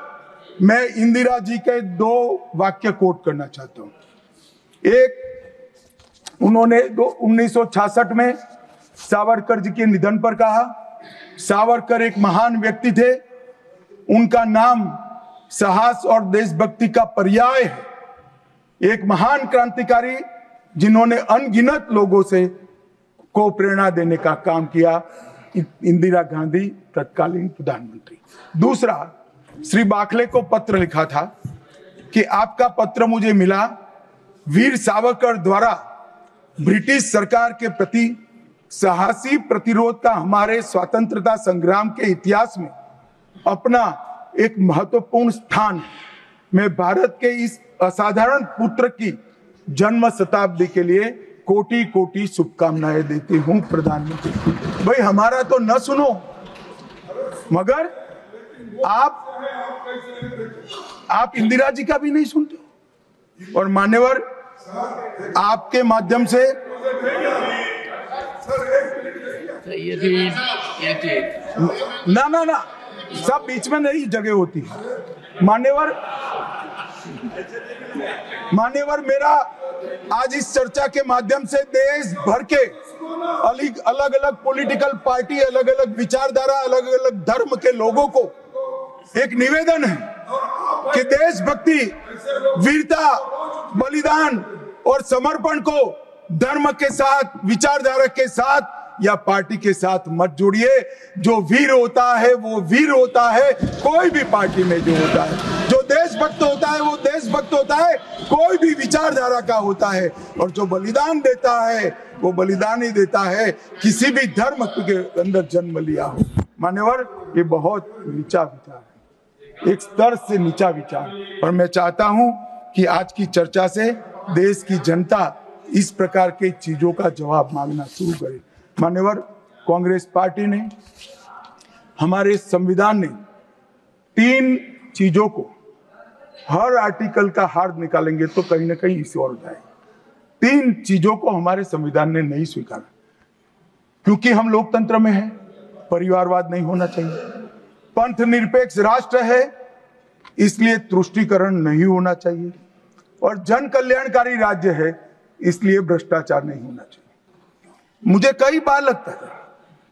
मैं इंदिरा जी के 2 वाक्य कोट करना चाहता हूं। एक, उन्होंने 1966 में सावरकर जी के निधन पर कहा, सावरकर एक महान व्यक्ति थे, उनका नाम साहस और देशभक्ति का पर्याय है। एक महान क्रांतिकारी जिन्होंने अनगिनत लोगों से को प्रेरणा देने का काम किया, इंदिरा गांधी तत्कालीन प्रधानमंत्री। दूसरा, श्री बाखले को पत्र लिखा था कि आपका पत्र मुझे मिला, वीर सावरकर द्वारा ब्रिटिश सरकार के प्रति साहसी प्रतिरोध का हमारे स्वतंत्रता संग्राम के इतिहास में अपना एक महत्वपूर्ण स्थान। मैं भारत के इस असाधारण पुत्र की जन्म शताब्दी के लिए कोटि कोटि शुभकामनाएं देती हूं प्रधानमंत्री। भाई हमारा तो न सुनो, मगर आप इंदिरा जी का भी नहीं सुनते। और मान्यवर, आपके माध्यम से ये थी ना ना ना, सब बीच में नहीं जगह होती है। मान्यवर, मेरा आज इस चर्चा के माध्यम से देश भर के अलग अलग पॉलिटिकल पार्टी, अलग अलग विचारधारा, अलग अलग धर्म के लोगों को एक निवेदन है कि देशभक्ति, वीरता, बलिदान और समर्पण को धर्म के साथ, विचारधारा के साथ या पार्टी के साथ मत जोड़िए। जो वीर होता है वो वीर होता है, कोई भी पार्टी में जो होता है। जो देशभक्त होता है वो देशभक्त होता है, कोई भी विचारधारा का होता है। और जो बलिदान देता है वो बलिदान ही देता है, किसी भी धर्म के अंदर जन्म लिया हो। मान्यवर, ये बहुत नीचा विचार है, एक स्तर से नीचा विचार। और मैं चाहता हूं कि आज की चर्चा से देश की जनता इस प्रकार के चीजों का जवाब मांगना शुरू करे। मान्यवर, कांग्रेस पार्टी ने, हमारे संविधान ने 3 चीजों को, हर आर्टिकल का हार्द निकालेंगे तो कहीं ना कहीं इसे और जाए। 3 चीजों को हमारे संविधान ने नहीं स्वीकारा, क्योंकि हम लोकतंत्र में हैं, परिवारवाद नहीं होना चाहिए, पंथ निरपेक्ष राष्ट्र है इसलिए तुष्टीकरण नहीं होना चाहिए, और जन कल्याणकारी राज्य है इसलिए भ्रष्टाचार नहीं होना चाहिए। मुझे कई बार लगता है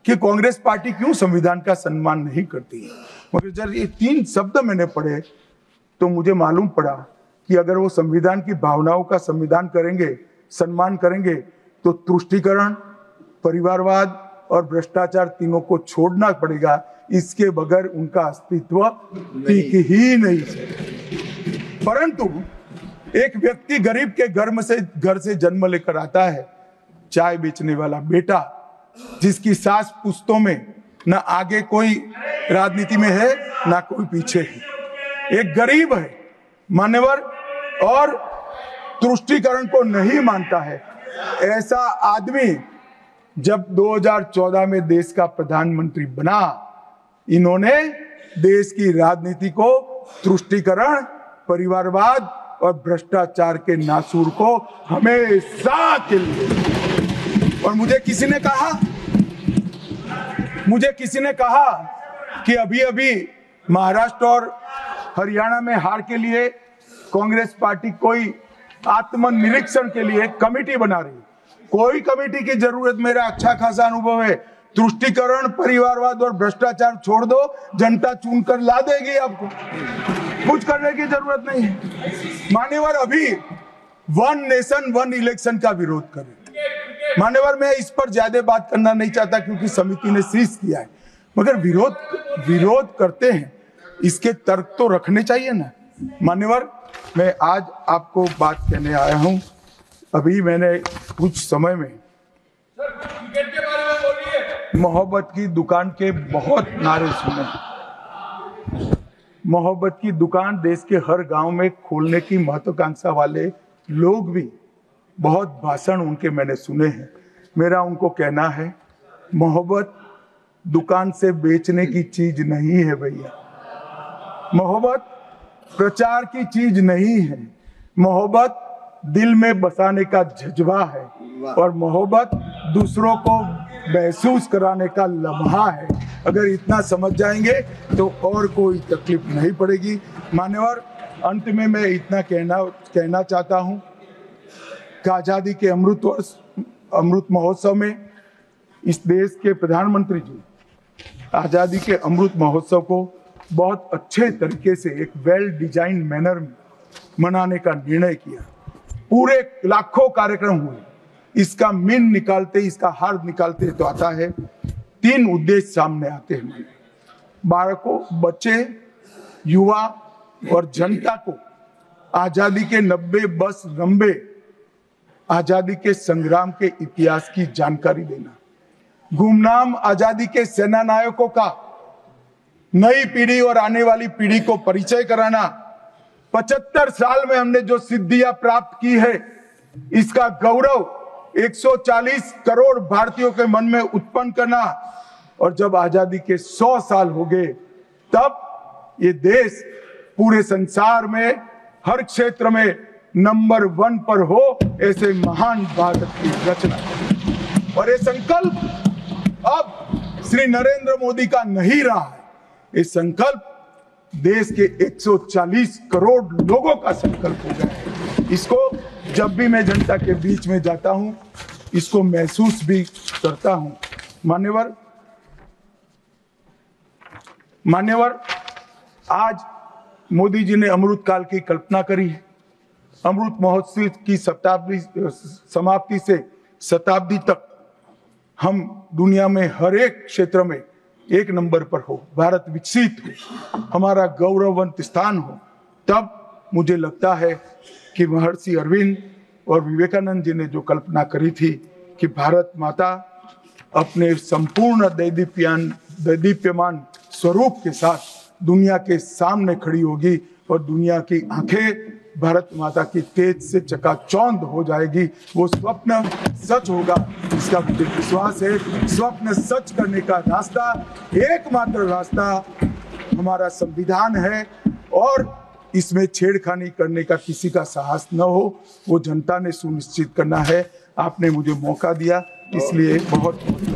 कि कांग्रेस पार्टी क्यों संविधान का सम्मान नहीं करती है, मगर जब ये 3 शब्द मैंने पढ़े तो मुझे मालूम पड़ा कि अगर वो संविधान की भावनाओं का सम्मान करेंगे तो तुष्टीकरण, परिवारवाद और भ्रष्टाचार तीनों को छोड़ना पड़ेगा। इसके बगैर उनका अस्तित्व टिक ही नहीं सकता। परंतु एक व्यक्ति गरीब के घर से जन्म लेकर आता है, चाय बेचने वाला बेटा, जिसकी सास पुश्तों में न आगे कोई राजनीति में है ना कोई पीछे है, एक गरीब है मान्यवर, और तुष्टीकरण को नहीं मानता है। ऐसा आदमी जब 2014 में देश का प्रधानमंत्री बना, इन्होंने देश की राजनीति को तुष्टीकरण, परिवारवाद और भ्रष्टाचार के नासूर को हमेशा के लिए। और मुझे किसी ने कहा कि अभी महाराष्ट्र और हरियाणा में हार के लिए कांग्रेस पार्टी कोई आत्मनिरीक्षण के लिए कमेटी बना रही है। कोई कमेटी की जरूरत, मेरा अच्छा खासा अनुभव है। तुष्टीकरण, परिवारवाद और भ्रष्टाचार छोड़ दो, जनता चुनकर ला देगी आपको, कुछ करने की जरूरत नहीं है। मान्यवर, अभी 1 नेशन 1 इलेक्शन का विरोध करें। मान्यवर, मैं इस पर ज्यादा बात करना नहीं चाहता क्योंकि समिति ने शीर्ष किया है, मगर विरोध करते हैं, इसके तर्क तो रखने चाहिए ना। मान्यवर, मैं आज आपको बात कहने आया हूं। अभी मैंने कुछ समय में क्रिकेट के बारे में बोलिए। मोहब्बत की दुकान के बहुत नारे सुने। मोहब्बत की दुकान देश के हर गांव में खोलने की महत्वाकांक्षा वाले लोग भी बहुत भाषण उनके मैंने सुने हैं। मेरा उनको कहना है, मोहब्बत दुकान से बेचने की चीज नहीं है भैया। मोहब्बत प्रचार की चीज नहीं है। मोहब्बत दिल में बसाने का जज्बा है, और मोहब्बत दूसरों को महसूस कराने का लम्हा है। अगर इतना समझ जाएंगे तो और कोई तकलीफ नहीं पड़ेगी। मान्यवर, अंत में मैं इतना कहना चाहता हूं कि आजादी के अमृत महोत्सव में इस देश के प्रधानमंत्री जी आजादी के अमृत महोत्सव को बहुत अच्छे तरीके से एक वेल डिजाइन मैनर में मनाने का निर्णय किया। पूरे लाखों कार्यक्रम हुए। इसका मीन निकालते, इसका हार्द निकालते तो आता है 3 उद्देश्य सामने आते हैं। बालकों, बच्चे, युवा और जनता को आजादी के 90 वर्ष लंबे आजादी के संग्राम के इतिहास की जानकारी देना, गुमनाम आजादी के सेना नायकों का नई पीढ़ी और आने वाली पीढ़ी को परिचय कराना, 75 साल में हमने जो सिद्धियां प्राप्त की है इसका गौरव 140 करोड़ भारतीयों के मन में उत्पन्न करना, और जब आजादी के 100 साल हो गए तब ये देश पूरे संसार में हर क्षेत्र में नंबर 1 पर हो, ऐसे महान भारत की रचना। और ये संकल्प अब श्री नरेंद्र मोदी का नहीं रहा है। ये संकल्प देश के 140 करोड़ लोगों का संकल्प हो गया है। इसको जब भी मैं जनता के बीच में जाता हूं, इसको महसूस भी करता हूं। मान्यवर, आज मोदी जी ने अमृत काल की कल्पना करी है। अमृत महोत्सव की समाप्ति से शताब्दी तक हम दुनिया में हर एक क्षेत्र में एक नंबर पर हो, भारत विकसित हो, हमारा गौरववंत स्थान हो। तब मुझे लगता है कि महर्षि अरविंद और विवेकानंद जी ने जो कल्पना करी थी कि भारत माता अपने संपूर्ण दैदीप्यमान स्वरूप के साथ दुनिया के सामने खड़ी होगी और दुनिया की आंखें भारत माता की तेज से चकाचौंध हो जाएगी। वो स्वप्न सच होगा, इसका मुझे विश्वास है। स्वप्न सच करने का रास्ता, एकमात्र रास्ता हमारा संविधान है और इसमें छेड़खानी करने का किसी का साहस न हो, वो जनता ने सुनिश्चित करना है। आपने मुझे मौका दिया, इसलिए बहुत बहुत